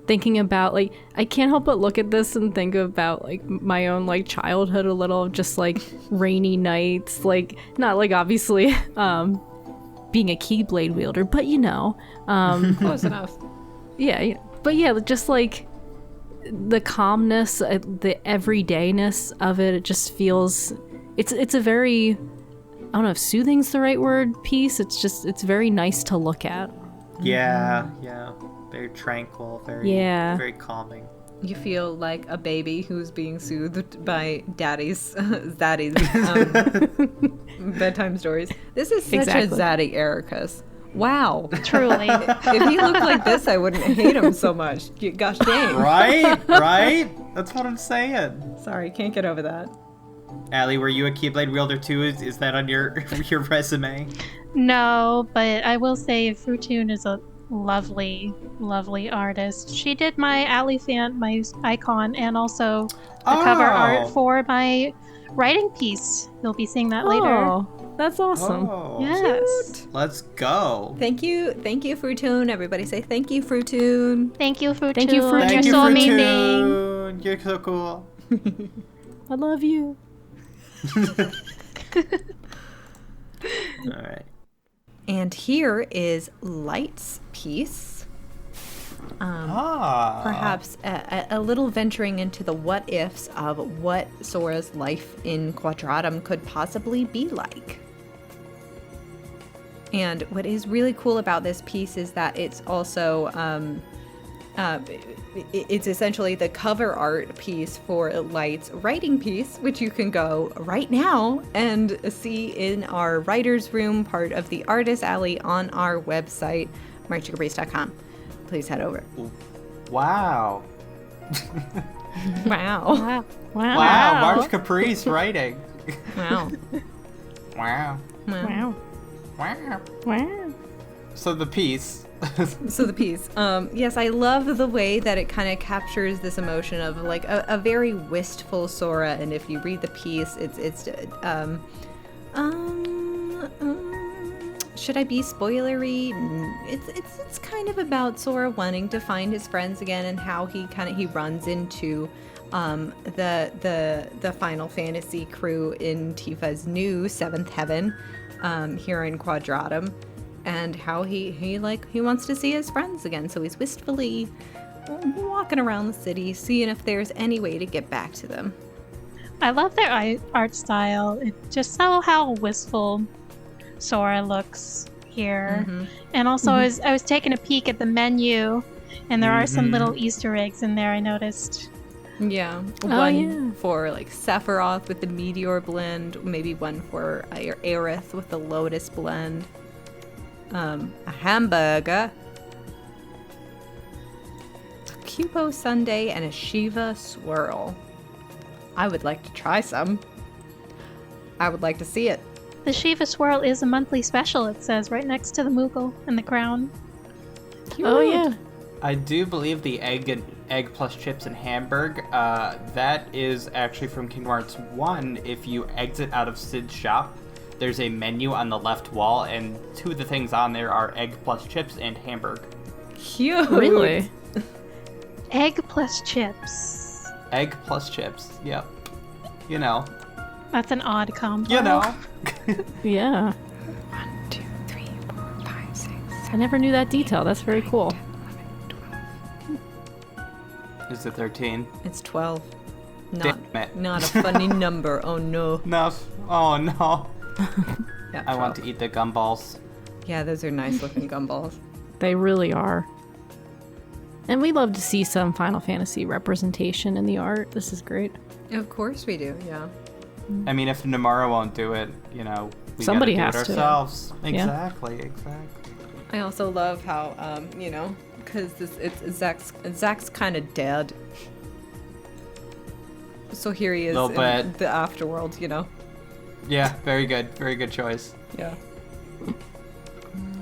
thinking about, like, I can't help but look at this and think about like my own like childhood a little, of just like rainy nights, like not like obviously being a keyblade wielder, but you know, Close enough. yeah, but yeah, just like the calmness, the everydayness of it. It just feels it's a very, I don't know if soothing's the right word, piece. It's very nice to look at. Yeah. Very tranquil, very calming. You feel like a baby who's being soothed by daddy's zaddy's bedtime stories. This is such a zaddy Ericus. Wow. Truly. If he looked like this, I wouldn't hate him so much. Gosh dang. Right? That's what I'm saying. Sorry, can't get over that. Allie, were you a Keyblade wielder too? Is that on your resume? No, but I will say Frootoon is a lovely, lovely artist. She did my Allyphant, my icon, and also the cover art for my writing piece. You'll be seeing that later. Oh, that's awesome. Oh, Yes. let's go. Thank you, Frootoon. Everybody say thank you, Frootoon. Thank you, Frootoon. Thank you, Frootoon. You're so amazing. Frootoon. You're so cool. I love you. All right. And here is Light's piece. Perhaps a little venturing into the what ifs of what Sora's life in Quadratum could possibly be like. And what is really cool about this piece is that it's also it's essentially the cover art piece for Light's writing piece, which you can go right now and see in our writer's room, part of the Artist Alley on our website, merchcaprice.com. Please head over. Wow. Wow. Wow. March Caprice writing. Wow. Wow. Wow. Wow. Wow. So the piece. So the piece, yes, I love the way that it kind of captures this emotion of like a very wistful Sora, and if you read the piece, should I be spoilery? It's kind of about Sora wanting to find his friends again, and how he runs into the Final Fantasy crew in Tifa's new Seventh Heaven here in Quadratum. And how he wants to see his friends again, so he's wistfully walking around the city, seeing if there's any way to get back to them. I love their art style. It just so how wistful Sora looks here. Mm-hmm. And also, I was taking a peek at the menu, and there are some little Easter eggs in there, I noticed. Yeah, one for like Sephiroth with the Meteor blend, maybe one for Aerith with the Lotus blend. A hamburger, a Cubo sundae, and a Shiva swirl. I would like to try some. I would like to see it. The Shiva Swirl is a monthly special, it says, right next to the Moogle and the crown. Cute. Oh yeah. I do believe the egg plus chips and Hamburg, that is actually from Kingdom Hearts 1. If you exit out of Sid's shop, there's a menu on the left wall, and two of the things on there are egg plus chips and Hamburg. Cute. Really? Egg plus chips. Egg plus chips, yep. You know. That's an odd combo. You know. Yeah. 1, 2, 3, 4, 5, 6, 7. I never knew that detail. That's very cool. 10, 11, 12. Is it 13? It's 12. Damn it. Not a funny number. Oh no. No. Oh no. Yeah, I want 12. to eat the gumballs. Yeah, those are nice looking gumballs. They really are. And we love to see some Final Fantasy representation in the art. This is great. Of course we do. Yeah. I mean, if Nomura won't do it, you know, we Somebody gotta do has it to. ourselves. Yeah. Exactly. I also love how because Zach's kind of dead. So here he is Little in bit. the afterworld, Yeah, very good. Very good choice. Yeah.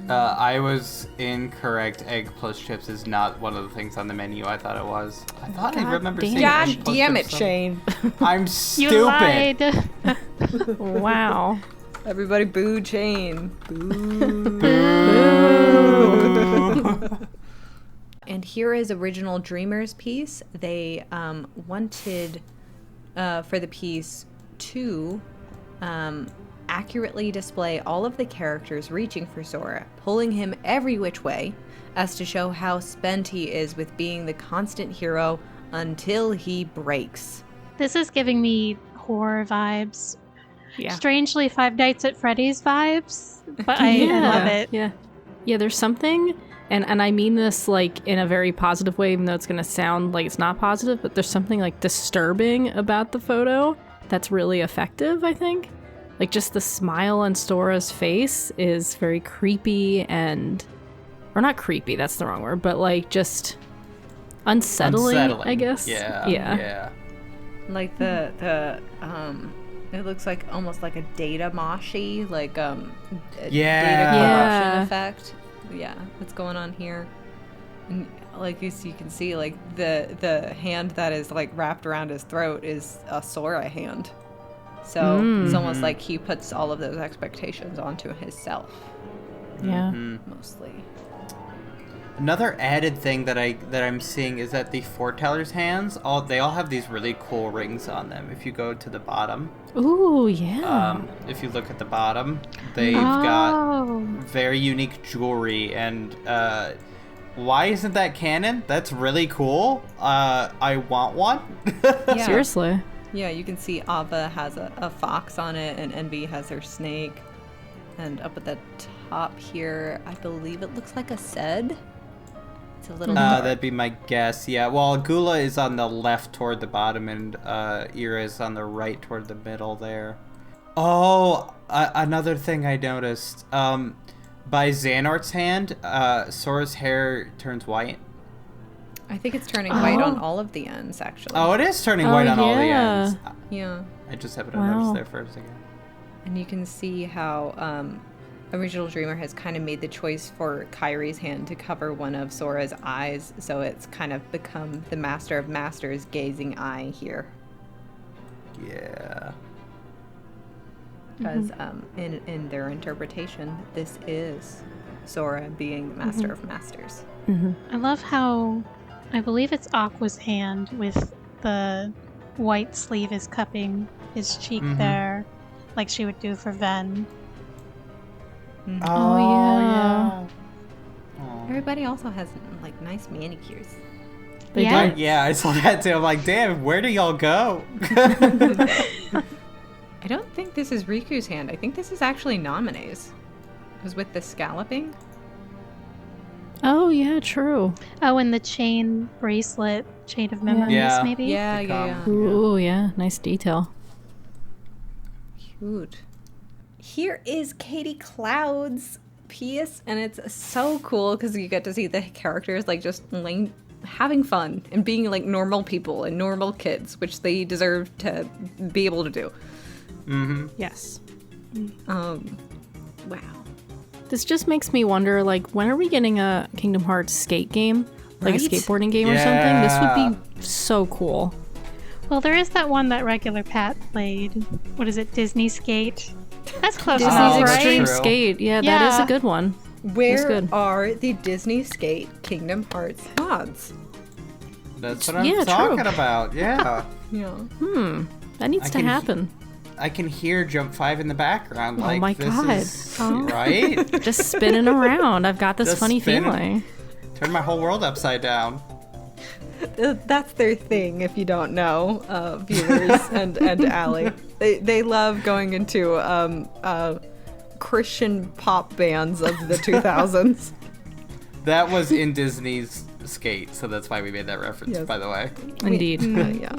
I was incorrect. Egg plus chips is not one of the things on the menu. I thought it was. I thought I remember seeing God egg plus damn it, chips on- Shane. I'm You stupid. lied. Wow. Everybody boo Chaineh. Boo. And here is original Dreamers piece. They wanted for the piece to accurately display all of the characters reaching for Sora, pulling him every which way, as to show how spent he is with being the constant hero until he breaks. This is giving me horror vibes. Yeah. Strangely, Five Nights at Freddy's vibes, but I love it. Yeah. Yeah, there's something, and I mean this like in a very positive way, even though it's gonna sound like it's not positive, but there's something like disturbing about the photo that's really effective, I think. Like just the smile on Sora's face is very creepy or not creepy, that's the wrong word, but like just unsettling. I guess. Yeah. Like the it looks like almost like a data moshi, like a data corruption effect. Yeah, what's going on here? And like you can see, like the hand that is like wrapped around his throat is a Sora hand. So it's almost like he puts all of those expectations onto himself, Yeah. mostly. Another added thing that I'm seeing is that the foretellers' hands, they all have these really cool rings on them. If you go to the bottom, Ooh, yeah. if you look at the bottom, they've got very unique jewelry. And why isn't that canon? That's really cool. I want one. Yeah. Seriously. Yeah, you can see Ava has a fox on it, and Envy has her snake. And up at the top here, I believe it looks like a Sed. It's a little That'd be my guess. Yeah. Well, Gula is on the left toward the bottom, and Ira is on the right toward the middle there. Oh, another thing I noticed. By Xehanort's hand, Sora's hair turns white. I think it's turning white on all of the ends, actually. Oh, it is turning white on all the yeah. ends. Yeah. I just haven't Wow. noticed there for a second. And you can see how Original Dreamer has kind of made the choice for Kyrie's hand to cover one of Sora's eyes, so it's kind of become the Master of Masters gazing eye here. Yeah. Because in their interpretation, this is Sora being the Master of Masters. I love how I believe it's Aqua's hand with the white sleeve is cupping his cheek there, like she would do for Ven. Oh, yeah. Aw. Everybody also has like nice manicures. They Yeah. do. Yeah, I saw that too. I'm like, damn, where do y'all go? I don't think this is Riku's hand. I think this is actually Namine's. Because with the scalloping. Oh, yeah, true. Oh, and the chain bracelet, chain of memories, Yeah. maybe? Yeah, They yeah, come. yeah. Ooh, yeah, nice detail. Cute. Here is Kateecloud's piece, and it's so cool because you get to see the characters like just having fun and being like normal people and normal kids, which they deserve to be able to do. Yes. Wow. This just makes me wonder, like, when are we getting a Kingdom Hearts skate game? Like Right? a skateboarding game or something? This would be so cool. Well, there is that one that regular Pat played. What is it, Disney Skate? That's close Disney's enough, that's Extreme right? true. Skate. Yeah, that is Yeah. a good one. Where good. are the Disney Skate Kingdom Hearts mods? That's what I'm Yeah, talking true. about. Yeah. Yeah. That needs I to can happen. I can hear Jump 5 in the background. Like, my this God. is right. Just spinning around. I've got this Just funny spinning. feeling. Turn my whole world upside down. That's their thing, if you don't know, viewers and Allie. They love going into Christian pop bands of the 2000s. That was in Disney's Skate, so that's why we made that reference, Yes. by the way. Indeed. Yeah.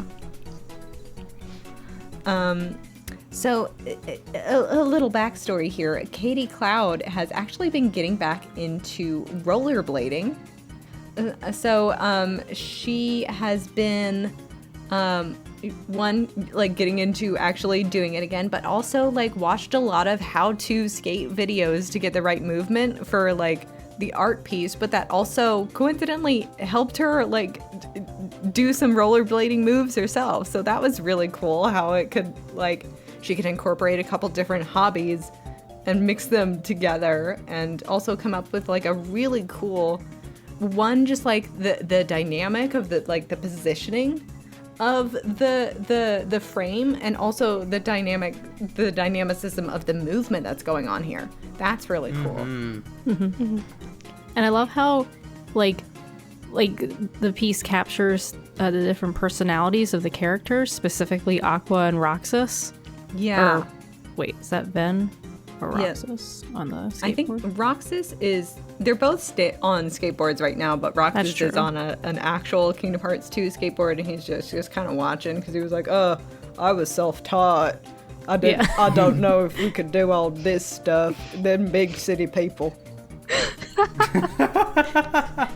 So a little backstory here. Kateecloud has actually been getting back into rollerblading. So she has been getting into actually doing it again, but also like watched a lot of how-to skate videos to get the right movement for like the art piece, but that also coincidentally helped her like do some rollerblading moves herself. So that was really cool how it could like she could incorporate a couple different hobbies and mix them together and also come up with like a really cool one, just like the dynamic of the like the positioning of the frame, and also the dynamicism of the movement that's going on here. That's really cool. And I love how, like the piece captures the different personalities of the characters, specifically Aqua and Roxas. Yeah. Or, wait, is that Ven or Yeah. Roxas on the skateboard? I think Roxas is. They're both on skateboards right now, but Roxas true. is on an actual Kingdom Hearts 2 skateboard, and he's just kind of watching because he was like, I was self-taught. I don't know if we could do all this stuff. Them big city people.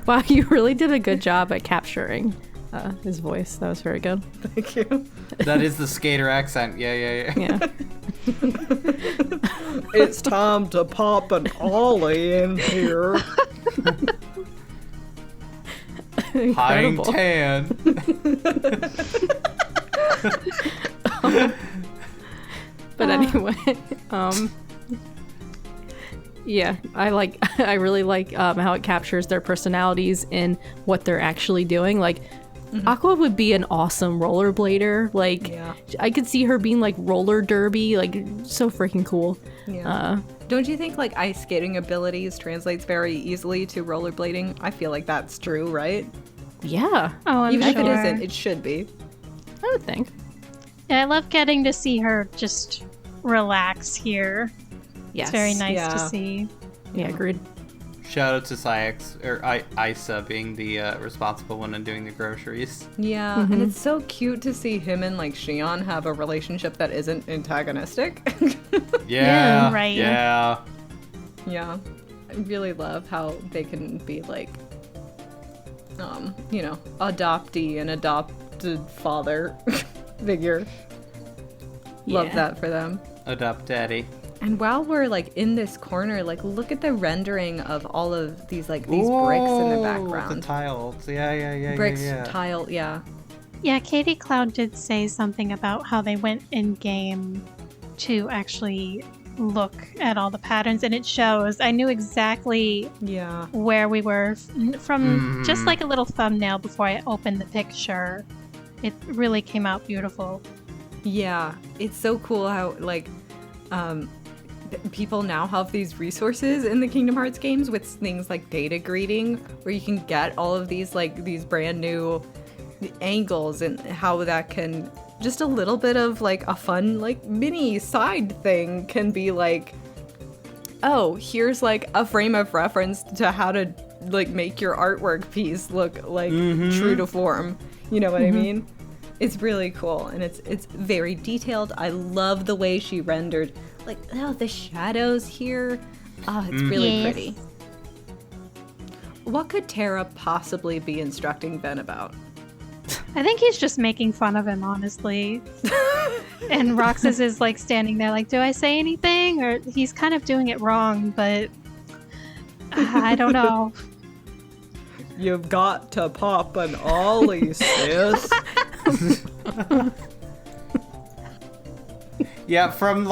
Wow, you really did a good job at capturing his voice. That was very good. Thank you. That is the skater accent. Yeah. Yeah. It's time to pop an ollie in here. High and Incredible. tan. But anyway, yeah, I really like how it captures their personalities and what they're actually doing. Like, Aqua would be an awesome rollerblader. Like, Yeah. I could see her being like roller derby, like so freaking cool. Yeah. Don't you think like ice skating abilities translates very easily to rollerblading? I feel like that's true, right? Yeah, Oh, I'm Even sure. if it isn't, it should be. I would think. Yeah, I love getting to see her just relax here. Yes. It's very nice Yeah. to see. Yeah, agreed. Shout out to Isa being the responsible one and doing the groceries. Yeah, and it's so cute to see him and like Xion have a relationship that isn't antagonistic. Yeah, right. Yeah. Yeah, I really love how they can be like, adoptee and adopted father figure. Love that for them. Adopt daddy. And while we're like in this corner, like look at the rendering of all of these bricks in the background. The tiles. Yeah. Bricks, yeah. tile, yeah. Yeah, Kateecloud did say something about how they went in game to actually look at all the patterns, and it shows. I knew exactly where we were from just like a little thumbnail before I opened the picture. It really came out beautiful. Yeah, it's so cool how people now have these resources in the Kingdom Hearts games with things like data greeting, where you can get all of these these brand new angles, and how that can just a little bit of like a fun mini side thing can be like, oh, here's like a frame of reference to how to make your artwork piece look true to form. You know what I mean? It's really cool, and it's very detailed. I love the way she rendered the shadows here. Oh, it's really pretty. What could Terra possibly be instructing Ben about? I think he's just making fun of him, honestly. And Roxas is standing there do I say anything? Or he's kind of doing it wrong, but I don't know. You've got to pop an ollie, sis. Yeah, from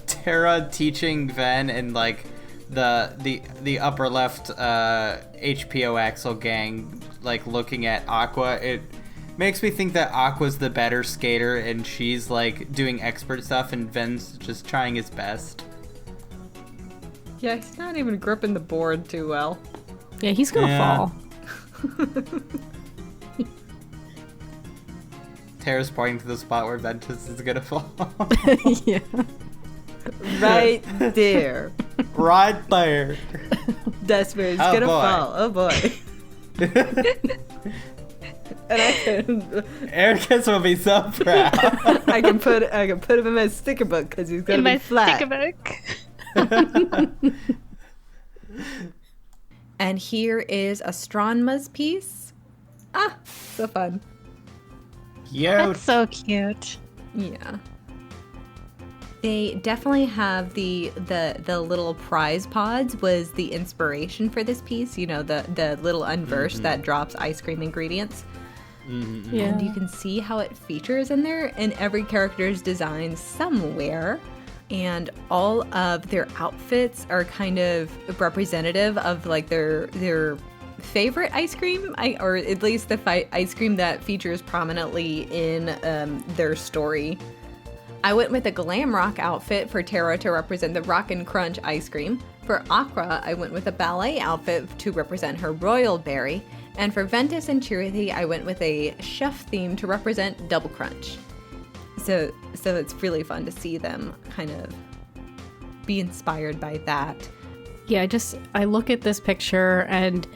Terra teaching Ven and the upper left HPO Axel gang looking at Aqua, it makes me think that Aqua's the better skater and she's doing expert stuff and Ven's just trying his best. Yeah, he's not even gripping the board too well. Yeah, he's gonna fall. Terra's pointing to the spot where Ventus is gonna fall. Yeah. Right there. Right there. That's where he's gonna fall. Oh boy. And Ericus will be so proud. I can put him in my sticker book because he's gonna be flat. In my sticker book. And here is Astronma's piece. Ah, so fun. Yo. That's so cute. Yeah. They definitely have the little prize pods was the inspiration for this piece. You know, the little unverse that drops ice cream ingredients. Yeah. And you can see how it features in there, and every character's design somewhere. And all of their outfits are kind of representative of their favorite ice cream, or at least the ice cream that features prominently in their story. I went with a glam rock outfit for Terra to represent the Rock and Crunch ice cream. For Aqua, I went with a ballet outfit to represent her royal berry. And for Ventus and Charity, I went with a chef theme to represent Double Crunch. So it's really fun to see them kind of be inspired by that. Yeah, I look at this picture, and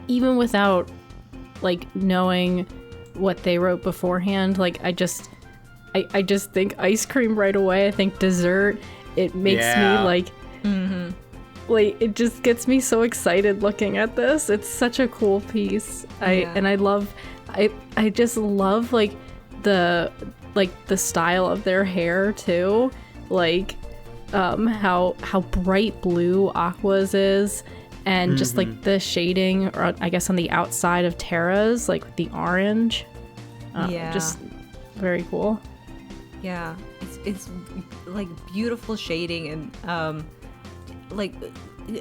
even without knowing what they wrote beforehand, I just think ice cream right away. I think dessert. It makes me it just gets me so excited looking at this. It's such a cool piece. I just love the style of their hair too, how bright blue Aqua's is, and just the shading, or I guess on the outside of Terra's, the orange. Just very cool. Yeah, it's beautiful shading, and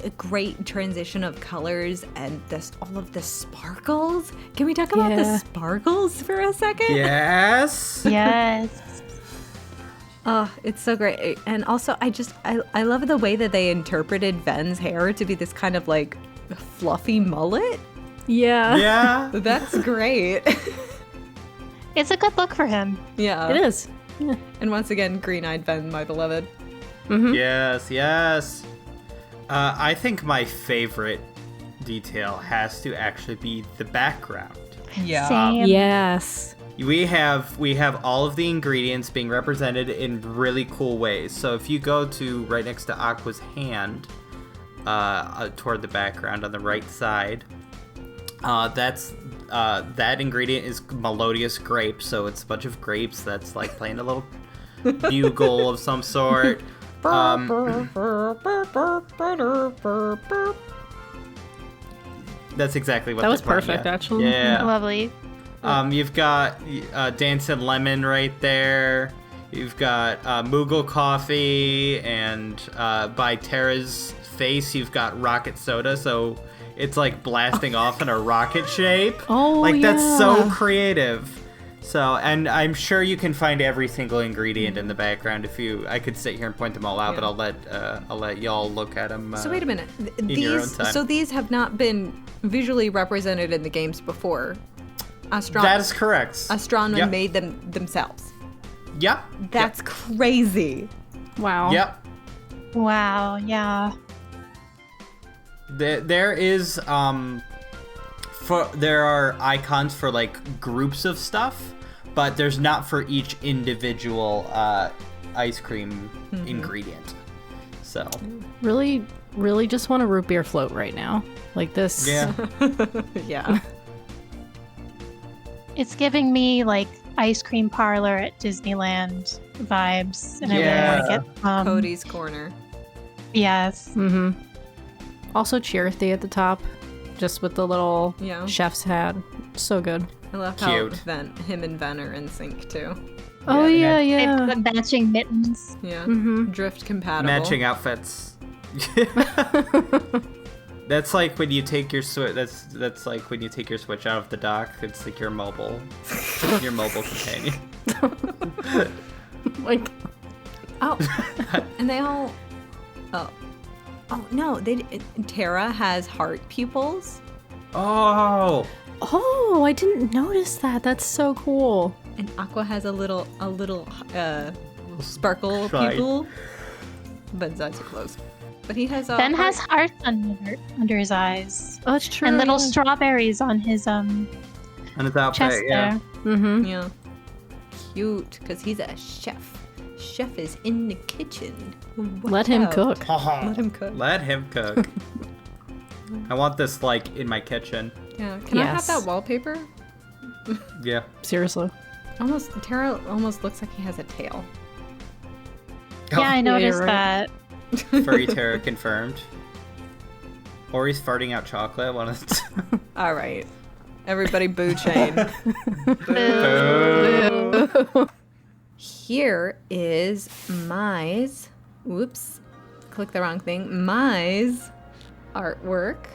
a great transition of colors, and all of the sparkles. Can we talk about the sparkles for a second? Yes. Yes. Oh, it's so great. And also, I love the way that they interpreted Ven's hair to be this kind of fluffy mullet. Yeah. Yeah. That's great. It's a good look for him. Yeah. It is. Yeah. And once again, green-eyed Ven, my beloved. Yes. I think my favorite detail has to actually be the background. Yeah. Same. Yes. We have all of the ingredients being represented in really cool ways. So if you go to right next to Aqua's hand, toward the background on the right side, that ingredient is melodious grape. So it's a bunch of grapes that's like playing a little bugle of some sort. That's exactly what That was they're playing, perfect, yeah. actually. Yeah. Lovely. You've got Dancing Lemon right there. You've got Moogle Coffee, and by Tara's face, you've got Rocket Soda, so it's like blasting off in a rocket shape. Oh, like that's so yeah. creative. So, and I'm sure you can find every single ingredient in the background. I could sit here and point them all out, Yeah. but I'll let y'all look at them. So wait a minute. your own time. So these have not been visually represented in the games before. That is correct. Astronma Yep. made them themselves. Yep. That's crazy. Wow. Yep. Wow, yeah. There is there are icons for like groups of stuff, but there's not for each individual ice cream ingredient. So Really, really just want a root beer float right now. Like this. yeah, Yeah. It's giving me like ice cream parlor at Disneyland vibes, and I really Yeah. want to get some. Cody's Corner. Yes. Mm-hmm. Also Cheerthy at the top, just with the little Yeah. chef's hat. So good. I love Cute. how him and Ven are in sync too. Oh yeah, They've yeah. got matching mittens. Yeah. Mm-hmm. Drift compatible. matching outfits. That's like when you take your That's like when you take your Switch out of the dock. It's like your mobile companion. Like, Oh, and they all. Oh no! Tara has heart pupils, Oh, oh, I didn't notice that. That's so cool. and Aqua has a little sparkle Right. pupil. Ben's eyes are closed, but he has. Ben has hearts under his eyes. Oh, that's true. And little yeah. strawberries on his and his outfit. chest Yeah. there. Mm-hmm. Yeah. Cute, because he's a chef. Chef is in the kitchen. Let him Wow. cook. Let him cook. Let him cook. I want this like in my kitchen. Yeah. Can I have Yes. that wallpaper? Yeah. Seriously. Tara almost looks like he has a tail. Yeah, I you're noticed right. that. Furry Terror confirmed. Or he's farting out chocolate. One of the All right. Everybody boo Chain. Boo. Here is Mai's. Whoops. Click the wrong thing. Mai's artwork.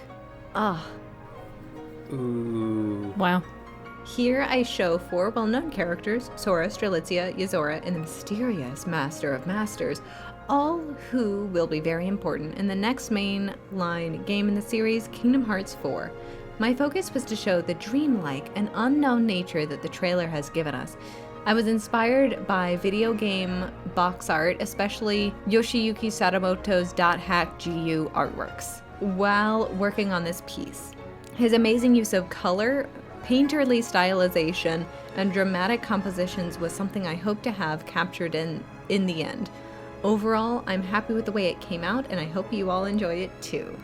Ah. Ooh. Wow. Here I show 4 well-known characters, Sora, Strelitzia, Yzora, and the mysterious Master of Masters, all who will be very important in the next mainline game in the series, Kingdom Hearts 4. My focus was to show the dreamlike and unknown nature that the trailer has given us. I was inspired by video game box art, especially Yoshiyuki Sadamoto's .hack.gu artworks, while working on this piece. His amazing use of color, painterly stylization, and dramatic compositions was something I hope to have captured in the end. Overall, I'm happy with the way it came out, and I hope you all enjoy it too.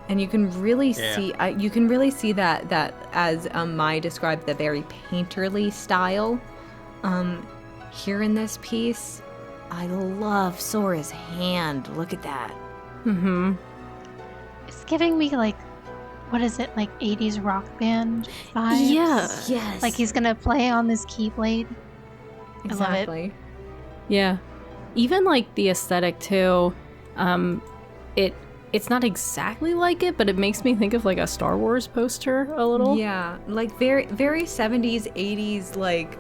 And you can really see, that as Mai described, the very painterly style. Here in this piece, I love Sora's hand. Look at that. Mm-hmm. It's giving me like, what is it, like 80s rock band vibes? Yeah. Yes. Like he's gonna play on this keyblade. I love it. Exactly. Yeah. Even like the aesthetic too. It's not exactly like it, but it makes me think of like a Star Wars poster a little. Yeah, like very 70s, 80s, like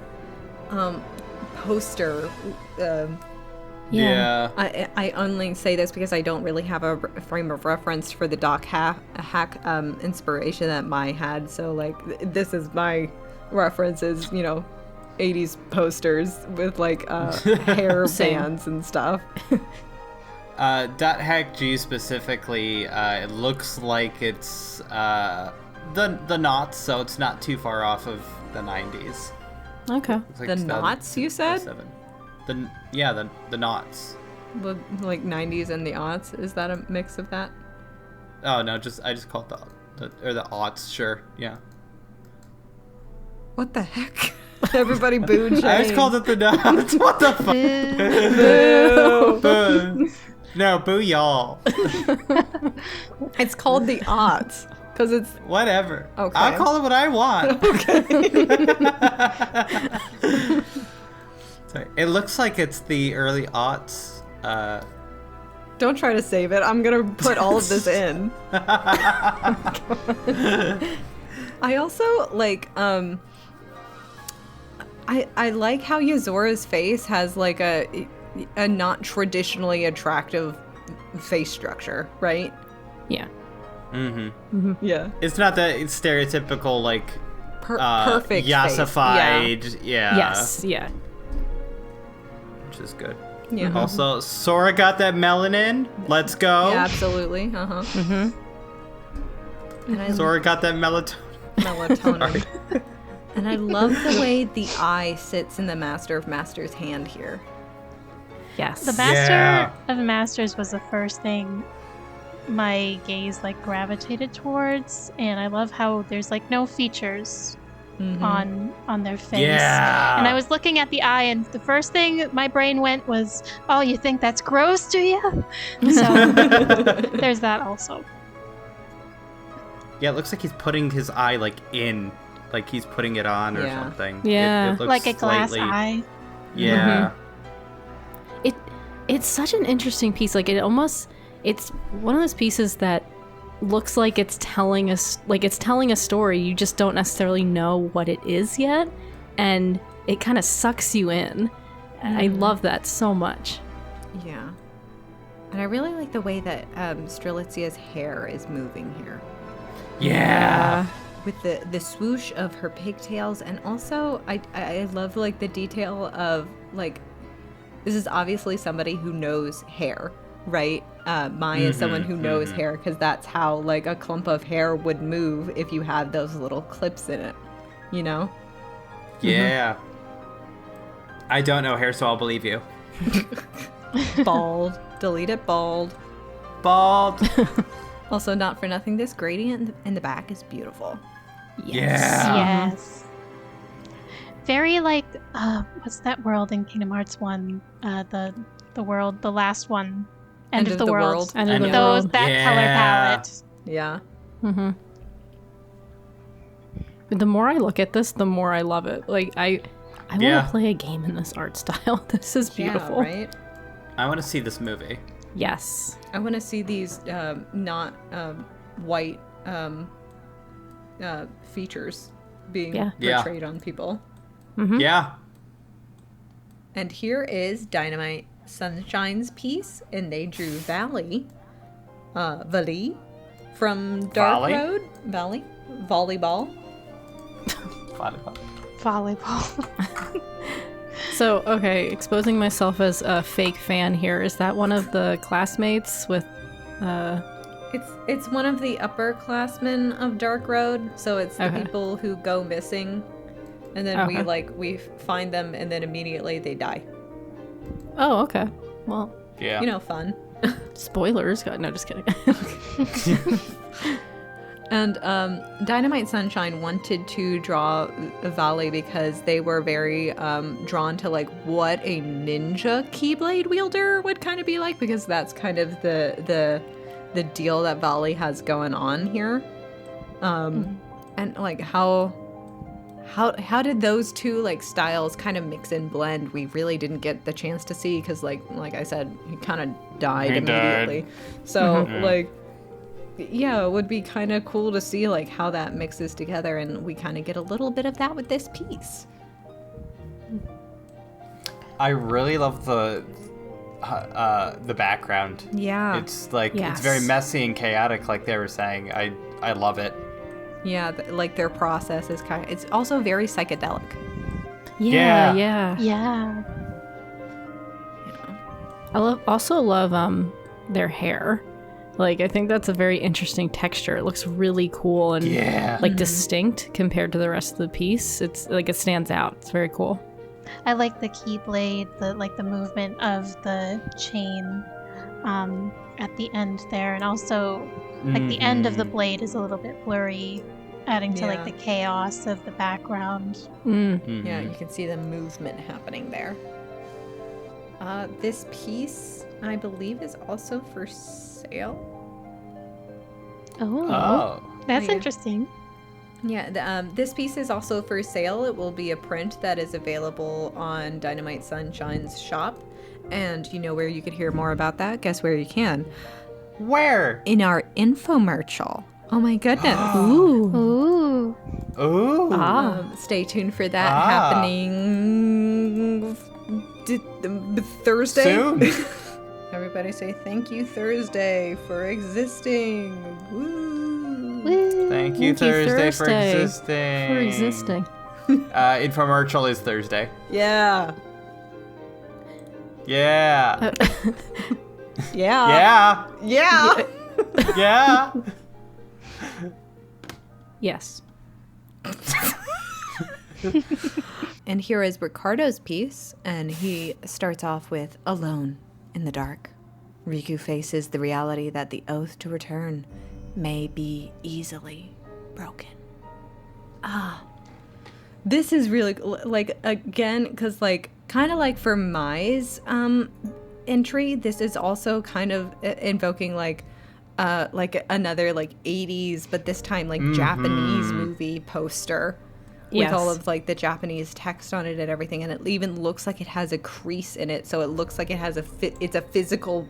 poster. Yeah. I only say this because I don't really have a frame of reference for the Doc hack inspiration that Mai had. So like this is my references, 80s posters with like hair Same. bands and stuff. .hack-G specifically, it looks like it's the knots, so it's not too far off of the 90s. Okay. Looks like The it's knots, you said? 07. The knots. Like 90s and the aughts. Is that a mix of that? Oh no, I just called the aughts. Sure, yeah. What the heck? Everybody booed Shane. I just called it the knots. What the fuck? Boo. Boo. No, boo y'all. It's called the aughts because it's Whatever. Okay. I'll call it what I want. okay. Sorry. It looks like it's the early aughts. Don't try to save it. I'm gonna put all of this in. I also like I like how Yazora's face has like a not traditionally attractive face structure, right? Yeah. Mm-hmm. Yeah. It's not that stereotypical like Perfect yassified. face. Yeah. Yes. Yeah. Which is good. Yeah. Also, Sora got that melanin. Let's go. Yeah, absolutely. Uh-huh. Mm-hmm. And I Sora got that melatonin. melatonin. And I love the way the eye sits in the Master of Masters hand here. Yes. The Master Yeah. of Masters was the first thing my gaze like gravitated towards, and I love how there's like no features on their face. Yeah. And I was looking at the eye, and the first thing my brain went was, "Oh, you think that's gross, do you?" So there's that also. Yeah, it looks like he's putting his eye like in, like he's putting it on or Yeah. something. Yeah. It looks Like a glass slightly- eye. Yeah. It's such an interesting piece. Like it's one of those pieces that looks like it's telling us a story. You just don't necessarily know what it is yet, and it kind of sucks you in. I love that so much. Yeah. And I really like the way that Strelitzia's hair is moving here. Yeah. With the swoosh of her pigtails, and also I love like the detail of like, this is obviously somebody who knows hair, right? Mai is someone who knows hair, because that's how like a clump of hair would move if you had those little clips in it, you know? Yeah. I don't know hair, so I'll believe you. Bald. Delete it, bald. Bald. Also, not for nothing, this gradient in the back is beautiful. Yeah. Yes. Very like what's that world in Kingdom Hearts 1? The world, the last one. End of the world. End of the Those world. that color palette. Yeah. Mm-hmm. The more I look at this, the more I love it. Like I want to play a game in this art style. This is beautiful. Yeah, right? I want to see this movie. Yes. I want to see these not white features being portrayed on people. Mm-hmm. Yeah. And here is Dynamite Sunshine's piece, and they drew Valley from Dark Valley? Road. Valley? Volleyball. Volleyball. So, okay, exposing myself as a fake fan here. Is that one of the classmates with It's one of the upperclassmen of Dark Road, so it's the people who go missing, and then we find them, and then immediately they die. Oh, okay. Well, Yeah. You know, fun. spoilers. No, just kidding. And Dynamite Sunshine wanted to draw Valley because they were very drawn to like what a ninja Keyblade wielder would kind of be like, because that's kind of the deal that Valley has going on here. And like how did those two like styles kind of mix and blend? We really didn't get the chance to see, because like I said, he kind of died immediately. So like, yeah, it would be kind of cool to see like how that mixes together, and we kind of get a little bit of that with this piece. I really love the background. Yeah. It's like Yes. it's very messy and chaotic, like they were saying. I love it. Yeah, like their process is it's also very psychedelic. Yeah. Yeah. You know? I also love their hair. Like, I think that's a very interesting texture. It looks really cool and like distinct compared to the rest of the piece. It's like it stands out. It's very cool. I like the keyblade, the movement of the chain at the end there, and also like the end of the blade is a little bit blurry, adding to like the chaos of the background. Yeah, you can see the movement happening there. This piece, I believe, is also for sale. Oh, that's Yeah. interesting. Yeah, this piece is also for sale. It will be a print that is available on DynamiteSunshine's shop. And you know where you could hear more about that? Guess where you can? Where? In our infomercial. Oh my goodness. Ooh. Ooh. Stay tuned for that happening Thursday. Soon. Everybody say thank you Thursday for existing. Woo. Woo. Thank you, Thursday for existing. For existing. Infomercial is Thursday. Yeah. Yeah. Yeah. Yeah. Yeah. Yeah. Yes. And here is Ricardo's piece, and he starts off with Alone in the Dark. Riku faces the reality that the oath to return may be easily broken. This is really, like, again, because, like, kind of like for Mai's entry, this is also kind of invoking, like another, like, 80s, but this time, like, Japanese movie poster. With all of, like, the Japanese text on it and everything, and it even looks like it has a crease in it, so it looks like it has it's a physical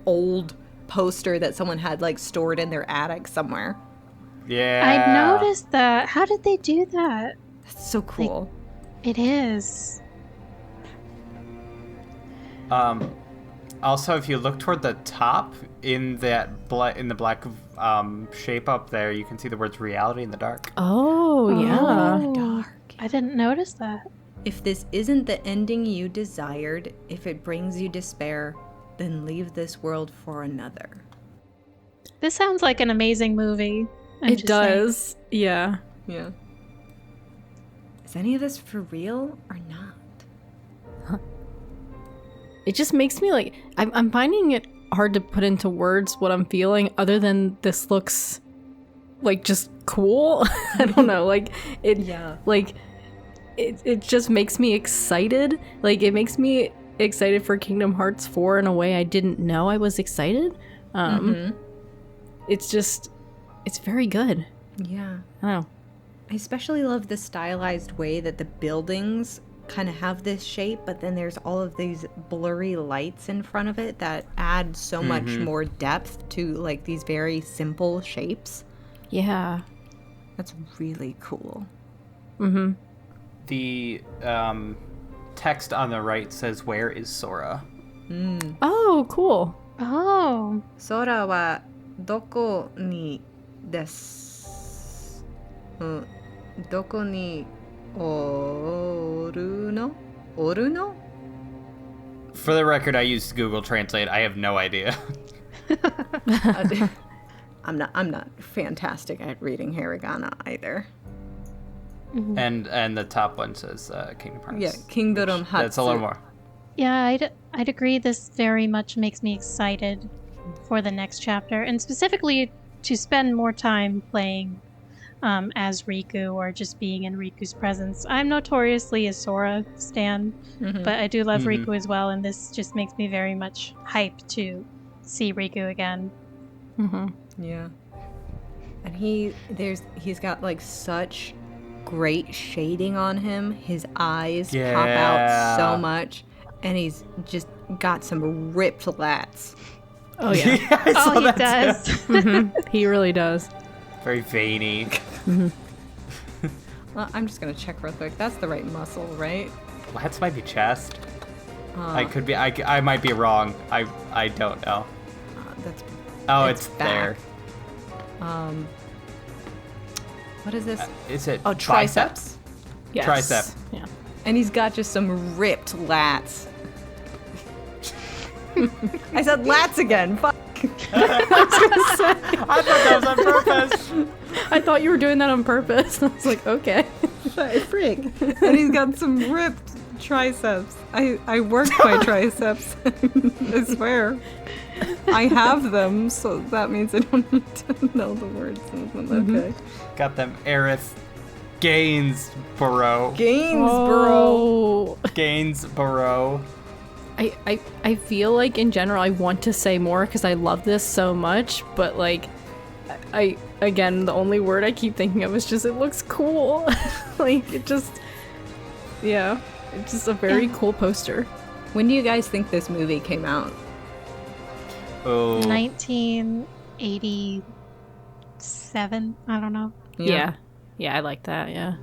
old poster that someone had, like, stored in their attic somewhere. Yeah. I noticed that. How did they do that? That's so cool. It is. Also, if you look toward the top in that in the black shape up there, you can see the words "reality in the dark." Oh, yeah. Dark. I didn't notice that. If this isn't the ending you desired, if it brings you despair, then leave this world for another. This sounds like an amazing movie. I'm It just saying. does. Yeah. Yeah. Is any of this for real or not? It just makes me like I'm finding it hard to put into words what I'm feeling other than this looks like just cool. I don't know, like it like it just makes me excited. Like it makes me excited for Kingdom Hearts 4 in a way I didn't know I was excited. It's just it's very good. Yeah. I don't know. I especially love the stylized way that the buildings kind of have this shape, but then there's all of these blurry lights in front of it that add so much more depth to, like, these very simple shapes. Yeah. That's really cool. The text on the right says, "Where is Sora?" Oh, cool. Oh. Sora wa doko ni desu? Doko ni oru no? Oru no? For the record, I used Google Translate. I have no idea. I'm not fantastic at reading hiragana either. And the top one says Kingdom Hearts. Yeah, Kingdom Hearts. That's a little more. Yeah, I'd agree. This very much makes me excited for the next chapter, and specifically to spend more time playing as Riku or just being in Riku's presence. I'm notoriously a Sora stan, but I do love Riku as well, and this just makes me very much hyped to see Riku again. Yeah. And he's got, like, such great shading on him. His eyes pop out so much, and he's just got some ripped lats. Oh yeah. I saw Oh, he that too. does. He really does. Very veiny. Well, I'm just gonna check real quick. That's the right muscle, right? Lats might be chest. I could be. I might be wrong. I don't know. That's Oh, it's it's back. there. What is this? Is it? Oh, triceps. Yes. Tricep. Yeah. And he's got just some ripped lats. I said lats again. Fuck. I thought that was on purpose. I thought you were doing that on purpose. I was like, okay. Frig. And he's got some ripped triceps. I worked my triceps. I swear. I have them, so that means I don't need to know the words. Okay. Got them Aerith Gainsborough. Gainsborough. Gainsborough. I feel like in general I want to say more because I love this so much, but like again, the only word I keep thinking of is just it looks cool. Like it just, yeah, it's just a very cool poster. When do you guys think this movie came out? Oh. 1987. I don't know. Yeah, I like that. Yeah.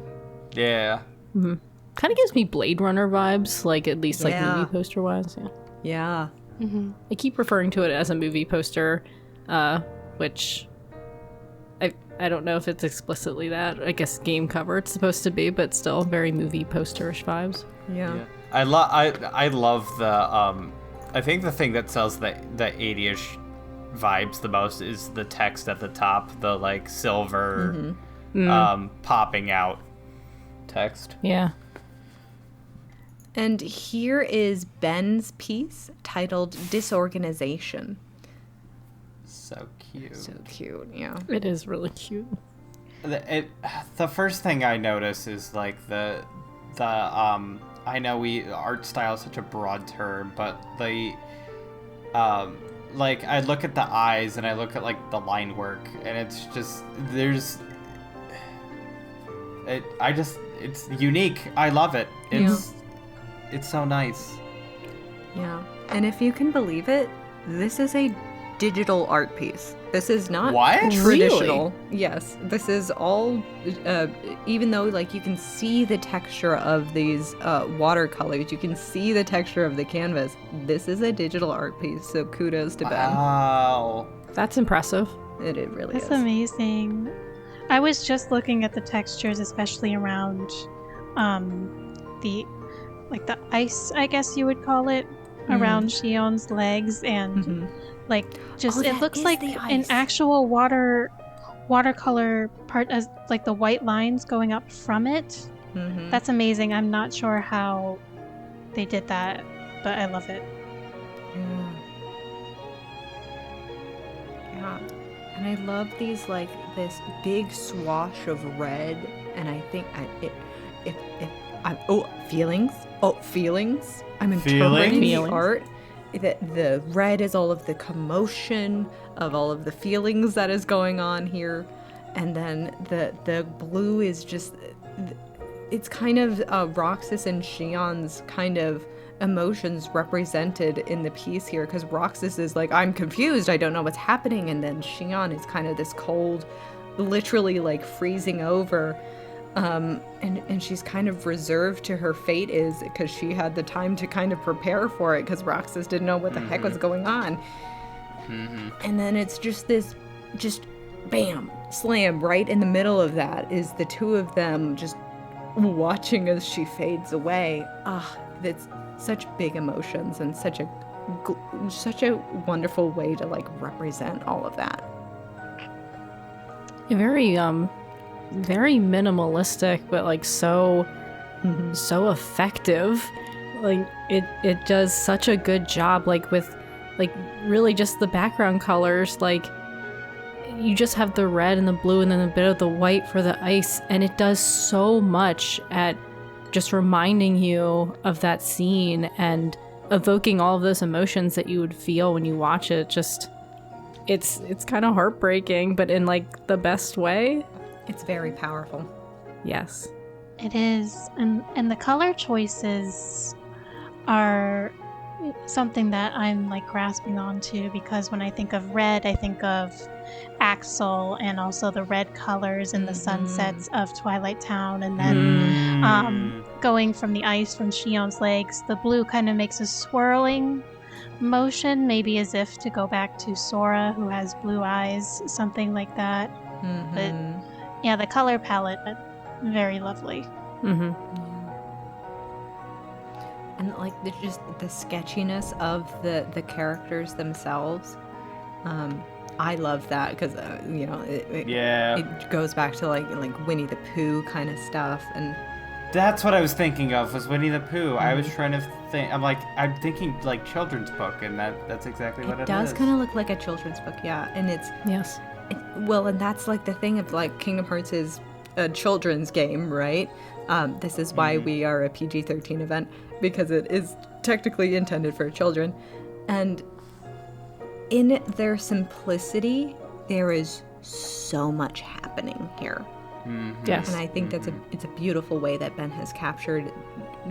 Yeah. Mm-hmm. Kind of gives me Blade Runner vibes, like at least like movie poster wise. Yeah. Yeah. Mm-hmm. I keep referring to it as a movie poster, which I don't know if it's explicitly that. I guess game cover it's supposed to be, but still very movie posterish vibes. Yeah. I love the I think the thing that sells the 80ish vibes the most is the text at the top, the like silver popping out text. Yeah. And here is Ben's piece titled Disorganization. So cute. So cute, yeah. It is really cute. The first thing I notice is like the I know art style is such a broad term, but the like I look at the eyes and I look at like the line work and it's just it's unique. I love it. It's so nice. Yeah. And if you can believe it, this is a digital art piece. This is not traditional. Really? Yes. This is all, even though like you can see the texture of these watercolors, you can see the texture of the canvas. This is a digital art piece. So kudos to Ben. Wow. That's impressive. It really That's is. amazing. I was just looking at the textures, especially around the ice, I guess you would call it, around Shion's legs, and like just it looks like an actual watercolor part, as like the white lines going up from it. That's amazing. I'm not sure how they did that, but I love it. Yeah. And I love these, like, this big swash of red, and I think feelings. I'm interpreting the art. The red is all of the commotion of all of the feelings that is going on here, and then the blue is just, it's kind of Roxas and Shion's kind of emotions represented in the piece here, because Roxas is like, I'm confused, I don't know what's happening, and then Shion is kind of this cold, literally like freezing over, and she's kind of reserved to her fate, is because she had the time to kind of prepare for it, because Roxas didn't know what the heck was going on. And then it's just this, just bam, slam, right in the middle of that is the two of them just watching as she fades away. That's such big emotions and such a wonderful way to like represent all of that. Very minimalistic, but like so effective. Like it does such a good job, like with like really just the background colors. Like you just have the red and the blue and then a bit of the white for the ice, and it does so much at just reminding you of that scene and evoking all of those emotions that you would feel when you watch it. Just it's kind of heartbreaking, but in like the best way. It's very powerful. Yes. It is, and the color choices are something that I'm like grasping onto, because when I think of red, I think of Axel and also the red colors and the sunsets of Twilight Town, and then going from the ice from Shion's legs, the blue kind of makes a swirling motion, maybe as if to go back to Sora, who has blue eyes, something like that. But yeah, the color palette, but very lovely. and like just the sketchiness of the characters themselves. I love that because it goes back to like Winnie the Pooh kind of stuff, and that's what I was thinking of was Winnie the Pooh. I was trying to think. I'm thinking like children's book, and that's exactly what it is. It does kind of look like a children's book, yeah, and it's yes. Well, and that's like the thing of like Kingdom Hearts is a children's game, right? This is why we are a PG-13 event, because it is technically intended for children. And in their simplicity, there is so much happening here. Yes. And I think it's a beautiful way that Ben has captured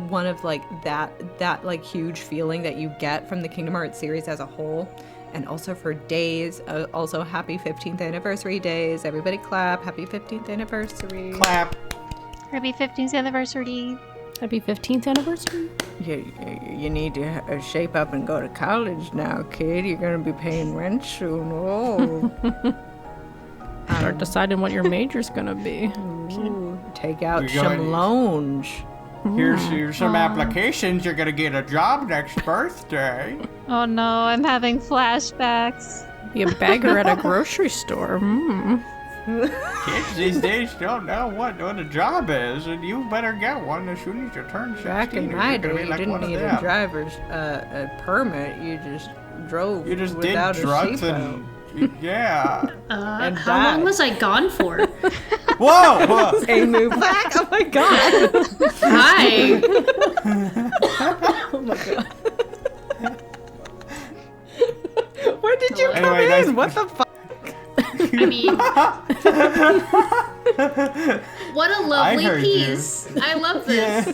one of like that like huge feeling that you get from the Kingdom Hearts series as a whole. And also for Days, also happy 15th anniversary Days. Everybody clap. Happy 15th anniversary. Clap. Happy 15th anniversary. Happy 15th anniversary. You need to shape up and go to college now, kid. You're going to be paying rent soon. Oh. Start deciding what your major's going to be. Ooh, take out some loans. Here's some applications. You're going to get a job next birthday. Oh no, I'm having flashbacks. Be a beggar at a grocery store. Kids these days don't know what a job is, and you better get one as soon as you turn 16. Back in my day, you didn't need a driver's permit. You just drove. You just without did drugs a and yeah. and how long was I gone for? Whoa! Aimu back. Oh my god. Hi. Oh my god. Where did you come in? Nice. What the fuck? I mean, what a lovely piece. I love this.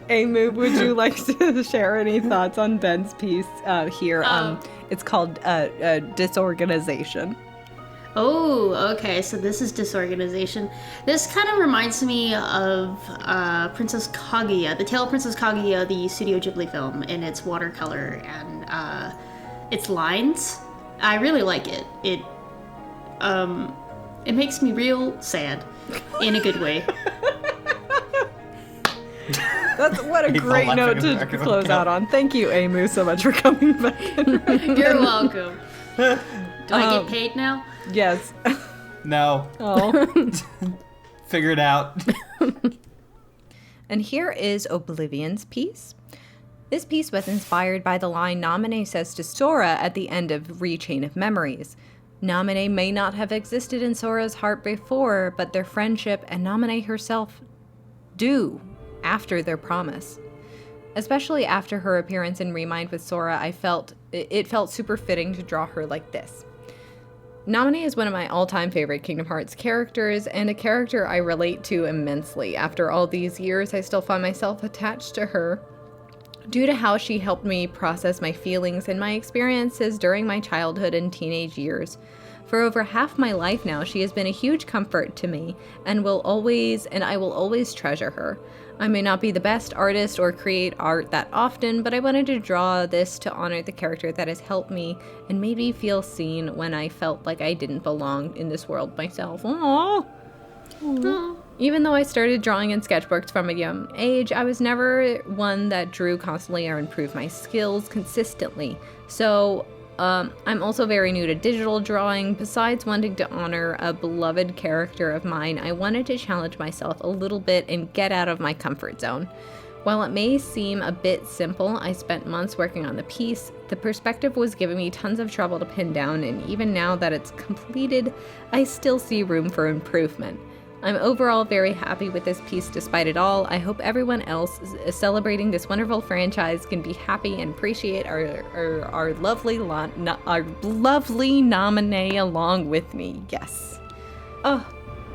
Aimu, would you like to share any thoughts on Ben's piece here? It's called Disorganization. Oh, okay. So this is Disorganization. This kind of reminds me of Princess Kaguya, The Tale of Princess Kaguya, the Studio Ghibli film, in its watercolor and its lines. I really like it. It makes me real sad, in a good way. That's what a great note to close out on. Thank you, Aimu, so much for coming back. You're welcome. Do I get paid now? Yes. No. Oh. Figure it out. And here is Oblivion's piece. This piece was inspired by the line Naminé says to Sora at the end of Rechain of Memories. Naminé may not have existed in Sora's heart before, but their friendship and Naminé herself do after their promise. Especially after her appearance in Remind with Sora, it felt super fitting to draw her like this. Naminé is one of my all-time favorite Kingdom Hearts characters, and a character I relate to immensely. After all these years, I still find myself attached to her due to how she helped me process my feelings and my experiences during my childhood and teenage years. For over half my life now, she has been a huge comfort to me, and I will always treasure her. I may not be the best artist or create art that often, but I wanted to draw this to honor the character that has helped me and made me feel seen when I felt like I didn't belong in this world myself. Aww. Aww. Even though I started drawing in sketchbooks from a young age, I was never one that drew constantly or improved my skills consistently. So I'm also very new to digital drawing. Besides wanting to honor a beloved character of mine, I wanted to challenge myself a little bit and get out of my comfort zone. While it may seem a bit simple, I spent months working on the piece. The perspective was giving me tons of trouble to pin down, and even now that it's completed, I still see room for improvement. I'm overall very happy with this piece despite it all. I hope everyone else celebrating this wonderful franchise can be happy and appreciate our lovely Naminé along with me. Yes. Oh,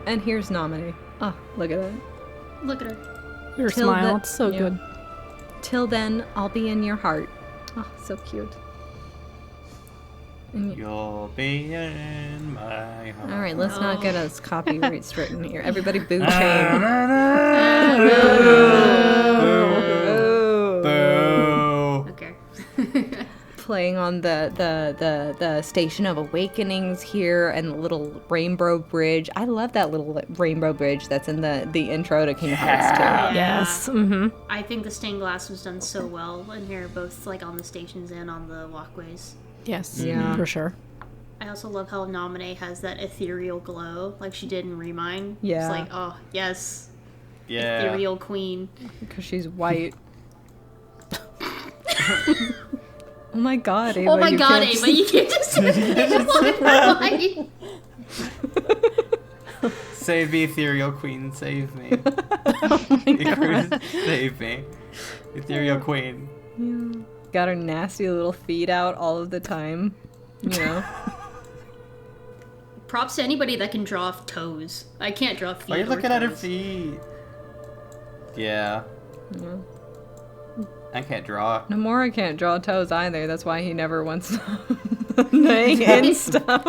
and here's Naminé. Oh, look at that. Look at her. Your smile, it's so good. Till then, I'll be in your heart. Oh, so cute. You'll be in my heart. All right, let's not get us copyright stricken here. Everybody boo Chaineh. Boo. Okay. playing on the Station of Awakenings here and the little rainbow bridge. I love that little rainbow bridge that's in the intro to Kingdom Hearts 2. Yeah. Yes. I think the stained glass was done so well in here, both like on the stations and on the walkways. Yes. Yeah. For sure. I also love how Naminé has that ethereal glow, like she did in Remind. Yeah. It's like, oh yes, Yeah. ethereal queen. Because she's white. Oh my god, Aeba. Oh my you god, can't Aeba, you can't just look at her light. Save me, ethereal queen, save me. Save me. Ethereal queen. Yeah. Got her nasty little feet out all of the time. You know? Props to anybody that can draw toes. I can't draw feet. Why are you or looking at her toes. feet? Yeah. I can't draw. Nomura can't draw toes either. That's why he never wants to hang and stuff.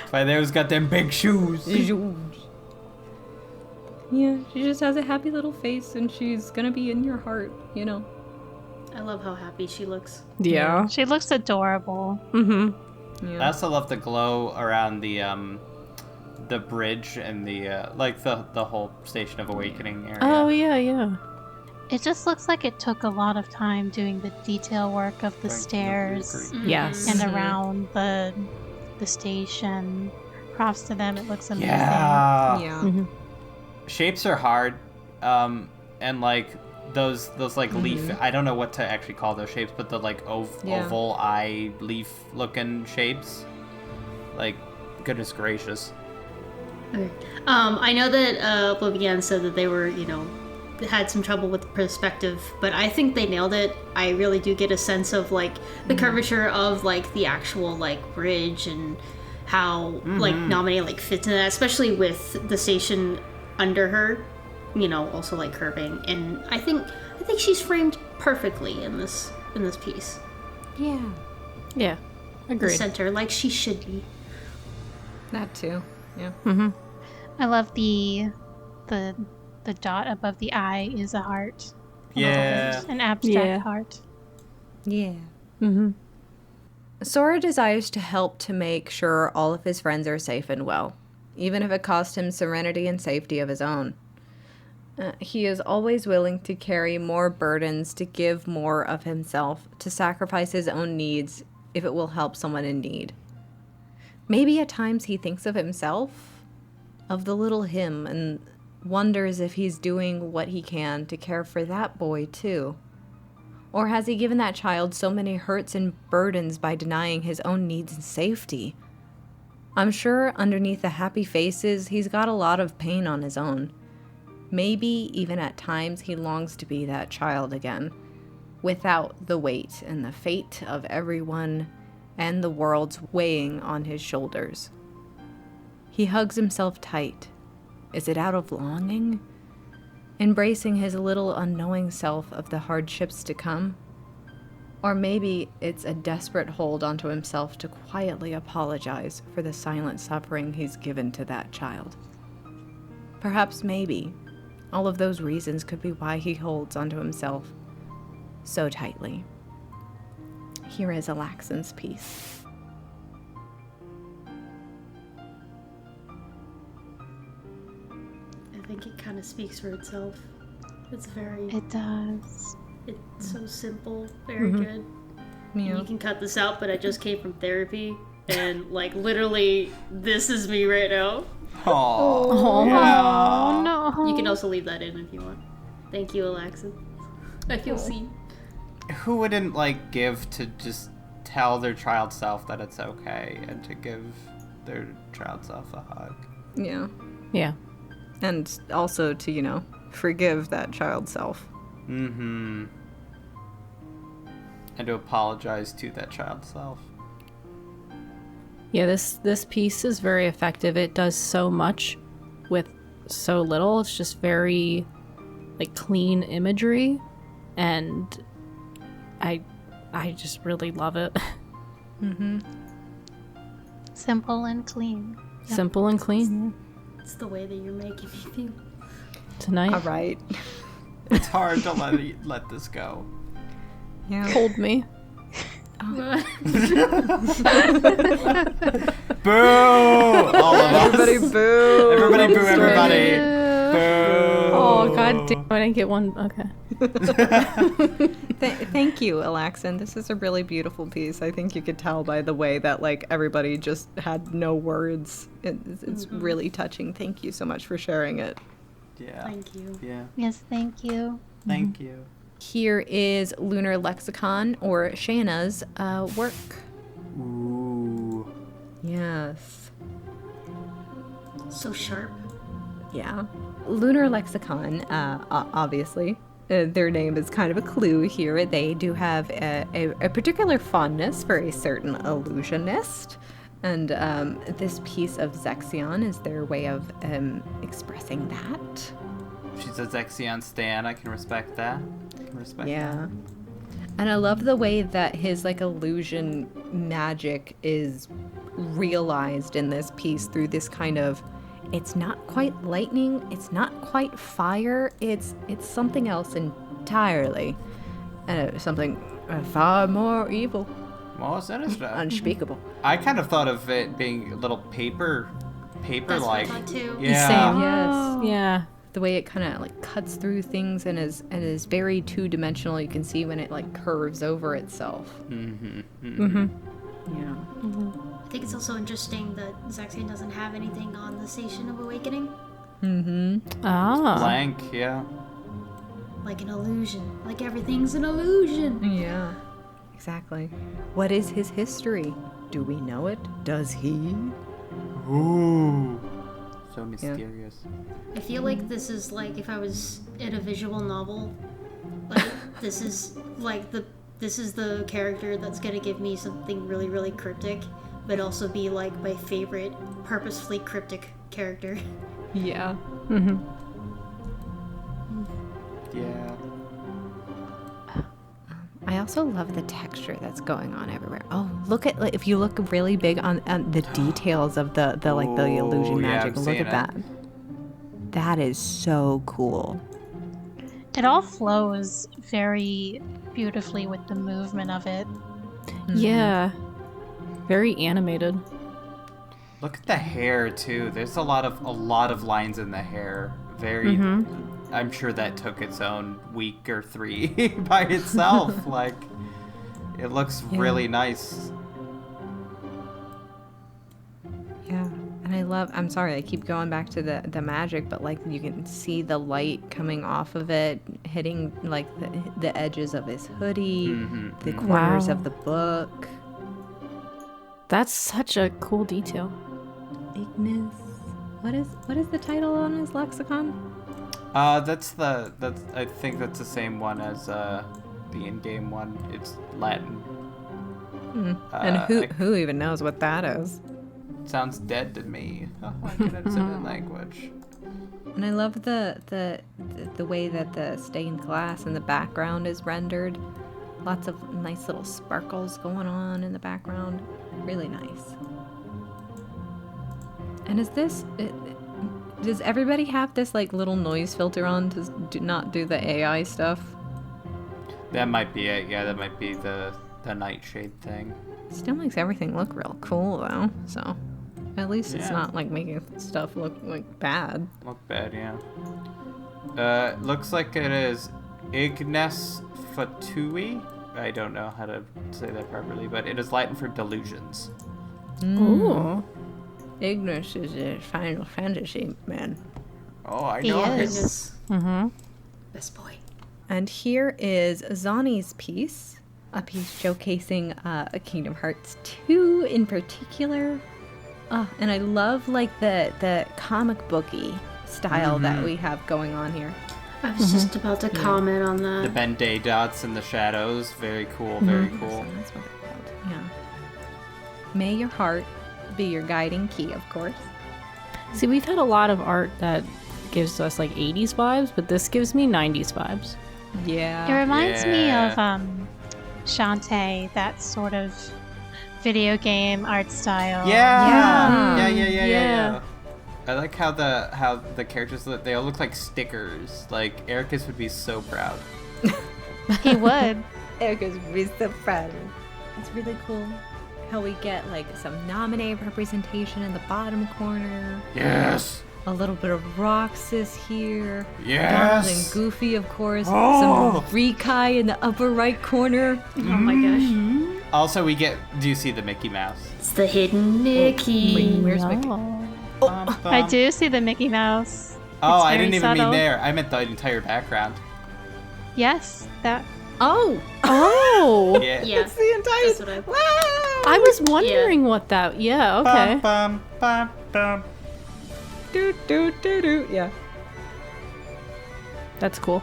Why there's got them big shoes. Yeah, she just has a happy little face and she's gonna be in your heart, you know? I love how happy she looks. Yeah. She looks adorable. Mm-hmm. I Yeah. also love the glow around the bridge and the like the whole Station of Awakening area. Oh, yeah, yeah. It just looks like it took a lot of time doing the detail work of the stairs Yes. and around the station. Props to them. It looks amazing. Yeah. Yeah. Mhm. Shapes are hard, and like those like leaf. I don't know what to actually call those shapes, but the like Yeah. oval eye leaf looking shapes. Like, goodness gracious. Okay. I know that Oblivion said that they were, had some trouble with the perspective, but I think they nailed it. I really do get a sense of like the curvature of like the actual like bridge and how like Naminé like fits in that, especially with the station under her, also like curving. And I think she's framed perfectly in this piece. Yeah. Yeah. The Agreed. center, like she should be. That too. Yeah. Mm-hmm. I love the dot above the eye is a heart. Yeah. An abstract Yeah. heart. Yeah. Mm-hmm. Sora desires to help to make sure all of his friends are safe and well, even if it costs him serenity and safety of his own. He is always willing to carry more burdens, to give more of himself, to sacrifice his own needs if it will help someone in need. Maybe at times he thinks of himself, of the little him, and wonders if he's doing what he can to care for that boy too. Or has he given that child so many hurts and burdens by denying his own needs and safety? I'm sure underneath the happy faces, he's got a lot of pain on his own. Maybe even at times he longs to be that child again, without the weight and the fate of everyone and the world's weighing on his shoulders. He hugs himself tight. Is it out of longing? Embracing his little unknowing self of the hardships to come? Or maybe it's a desperate hold onto himself to quietly apologize for the silent suffering he's given to that child. Perhaps maybe all of those reasons could be why he holds onto himself so tightly. Here is Elaxn's piece. I think it kind of speaks for itself. It's very, It does. it's so simple, very good. Yeah. You can cut this out, but I just came from therapy, and like literally, this is me right now. Aww. Oh no. You can also leave that in if you want. Thank you, Elaxn. I feel seen. Who wouldn't like give to just tell their child self that it's okay and to give their child self a hug? Yeah. Yeah. And also to, forgive that child self. Mm-hmm. And to apologize to that child self. Yeah, this piece is very effective. It does so much with so little. It's just very like clean imagery, and I just really love it. Mm-hmm. Simple and clean. Yep. Simple and clean. It's the way that you're making me feel. Tonight, All right. It's hard to let this go. Yeah. hold me. Boo! All of us. Everybody boo! Everybody boo everybody. Boo! Oh, god damn, I didn't get one. Okay. Thank you, Elaxn. This is a really beautiful piece. I think you could tell by the way that like everybody just had no words. It's really touching. Thank you so much for sharing it. Yeah. Thank you. Yeah. Yes, thank you. Thank you. Here is LunarLexicon or Shanna's work. Ooh. Yes. So sharp. Yeah. LunarLexicon, obviously. Their name is kind of a clue here. They do have a particular fondness for a certain illusionist. And this piece of Xexion is their way of expressing that. She's a Xexion stan. I can respect that. Yeah. And I love the way that his like illusion magic is realized in this piece through this kind of, it's not quite lightning, it's not quite fire, it's something else entirely. Something far more evil. More sinister. Unspeakable. I kind of thought of it being a little paper That's what I like. thought too. Yeah. Same. Yes. Yeah. The way it kind of like cuts through things and is very two-dimensional. You can see when it like curves over itself. Mm-hmm. Mm-hmm. Yeah. I think it's also interesting that Xexion doesn't have anything on the Station of Awakening. Mm-hmm. Ah. Blank, yeah. Like an illusion. Like everything's an illusion. Yeah. Exactly. What is his history? Do we know it? Does he? Ooh. So mysterious. I feel like this is like if I was in a visual novel, like this is the character that's gonna give me something really, really cryptic, but also be like my favorite purposefully cryptic character. Yeah. Mm-hmm. Yeah. I also love the texture that's going on everywhere. Oh, look at, like, if you look really big on the details of the like the illusion Ooh, yeah, magic. I'm Look seeing at that. That is so cool. It all flows very beautifully with the movement of it. Yeah. Very animated. Look at the hair too. There's a lot of lines in the hair. Very. I'm sure that took its own week or 3 by itself. Like, it looks really nice. Yeah. And I'm sorry, I keep going back to the magic, but like you can see the light coming off of it, hitting like the edges of his hoodie, the corners of the book. That's such a cool detail. Ignis. What is the title on his lexicon? I think that's the same one as the in-game one. It's Latin. And who even knows what that is? Sounds dead to me. Oh, I can understand the language. And I love the way that the stained glass in the background is rendered. Lots of nice little sparkles going on in the background. Really nice. And does everybody have this like little noise filter on to not do the AI stuff? That might be it. Yeah, that might be the nightshade thing. Still makes everything look real cool though. So at least it's Yeah. not like making stuff look like bad. Look bad, yeah. Looks like it is Ignis Fatui. I don't know how to say that properly, but it is Latin for delusions. Ooh. Ignis is a Final Fantasy man. Oh, I He know it. is. Mm-hmm. Best boy. And here is Xohny's piece, a piece showcasing Kingdom Hearts 2 in particular. And I love like the comic booky style that we have going on here. I was just about to comment on The that. Ben-Day dots in the shadows. Very cool, very cool. So that's what they're called. Yeah. May your heart be your guiding key, of course. See, we've had a lot of art that gives us like 80s vibes, but this gives me 90s vibes. Yeah. It reminds me Yeah. of Shantae, that sort of video game art style. Yeah. I like how the characters look. They all look like stickers. Like Ericus would be so proud. He would. Erica's be so proud. it's really cool how we get like some nominee representation in the bottom corner. Yes. A little bit of Roxas here. Yes. Donald and Goofy, of course. Oh. Some Rikai in the upper right corner. Oh my gosh. Also, we get. Do you see the Mickey Mouse? It's the hidden Mickey. Wait, where's Mickey? No. I do see the Mickey Mouse. Oh, It's I very didn't even subtle. mean there. I meant the entire background. Yes, that. Oh, Oh, Yeah. Yeah. it's the entire. That's what I. Wow. I was wondering what that. Yeah, okay. Bum, bum, bum. Do, do, do, do. Yeah. That's cool.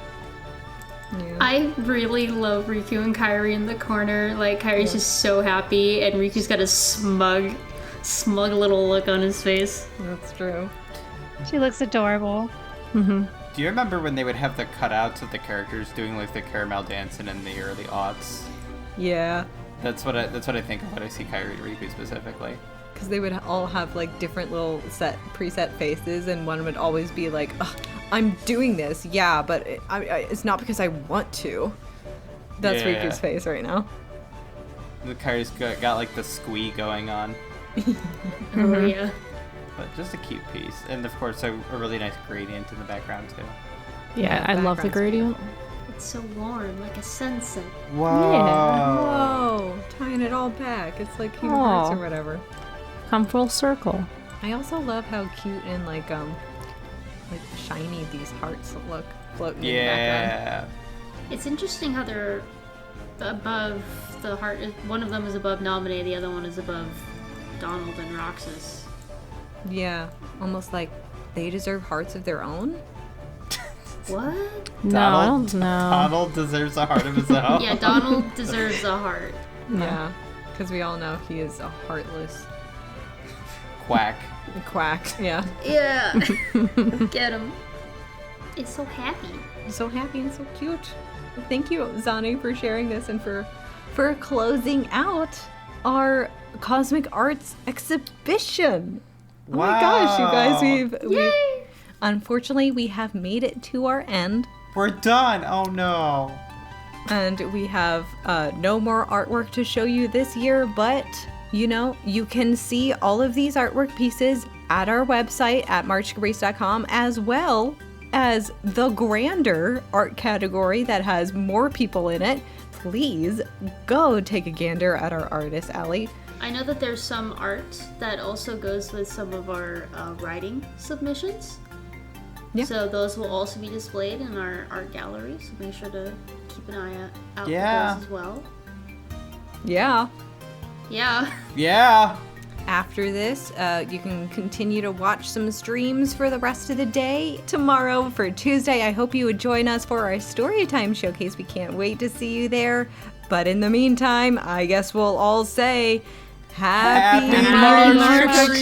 Yeah. I really love Riku and Kairi in the corner. Like, Kairi's just so happy, and Riku's got a smug little look on his face. That's true. She looks adorable. Do you remember when they would have the cutouts of the characters doing like the caramel dancing in the early aughts? Yeah. That's what I think of when I see Kairi and Riku specifically. Because they would all have like different little preset faces, and one would always be like, "Ugh, I'm doing this, yeah, but it's not because I want to." That's Yeah. Riku's face right now. The Kairi's got like the squee going on, Oh yeah. but just a cute piece, and of course a really nice gradient in the background too. Yeah, I love the background's gradient. It's so warm, like a sunset. Whoa! Whoa, tying it all back. It's like Kingdom Hearts Aw. or whatever. Come full circle. I also love how cute and like shiny these hearts look floating in the background. Yeah. It's interesting how they're above the heart. One of them is above Naminé, the other one is above Donald and Roxas. Yeah, almost like they deserve hearts of their own. What? No, I don't know. Donald deserves a heart of his own. Yeah, Donald deserves a heart. Yeah, because we all know he is a heartless Quack. quack. Yeah. Yeah. Get him. It's so happy. So happy and so cute. Thank you, Zane, for sharing this and for closing out our Cosmic Arts exhibition. Oh my gosh, you guys, we've unfortunately we have made it to our end, We're done. Oh no. and we have no more artwork to show you this year, but you know, you can see all of these artwork pieces at our website at marchcaprice.com, as well as the grander art category that has more people in it. Please go take a gander at our artist alley. I know that there's some art that also goes with some of our writing submissions. Yeah. So those will also be displayed in our art gallery, so make sure to keep an eye out Yeah. for those as well. Yeah. Yeah. Yeah. After this, you can continue to watch some streams for the rest of the day. Tomorrow for Tuesday, I hope you would join us for our Storytime Showcase. We can't wait to see you there. But in the meantime, I guess we'll all say Happy March March Caprice!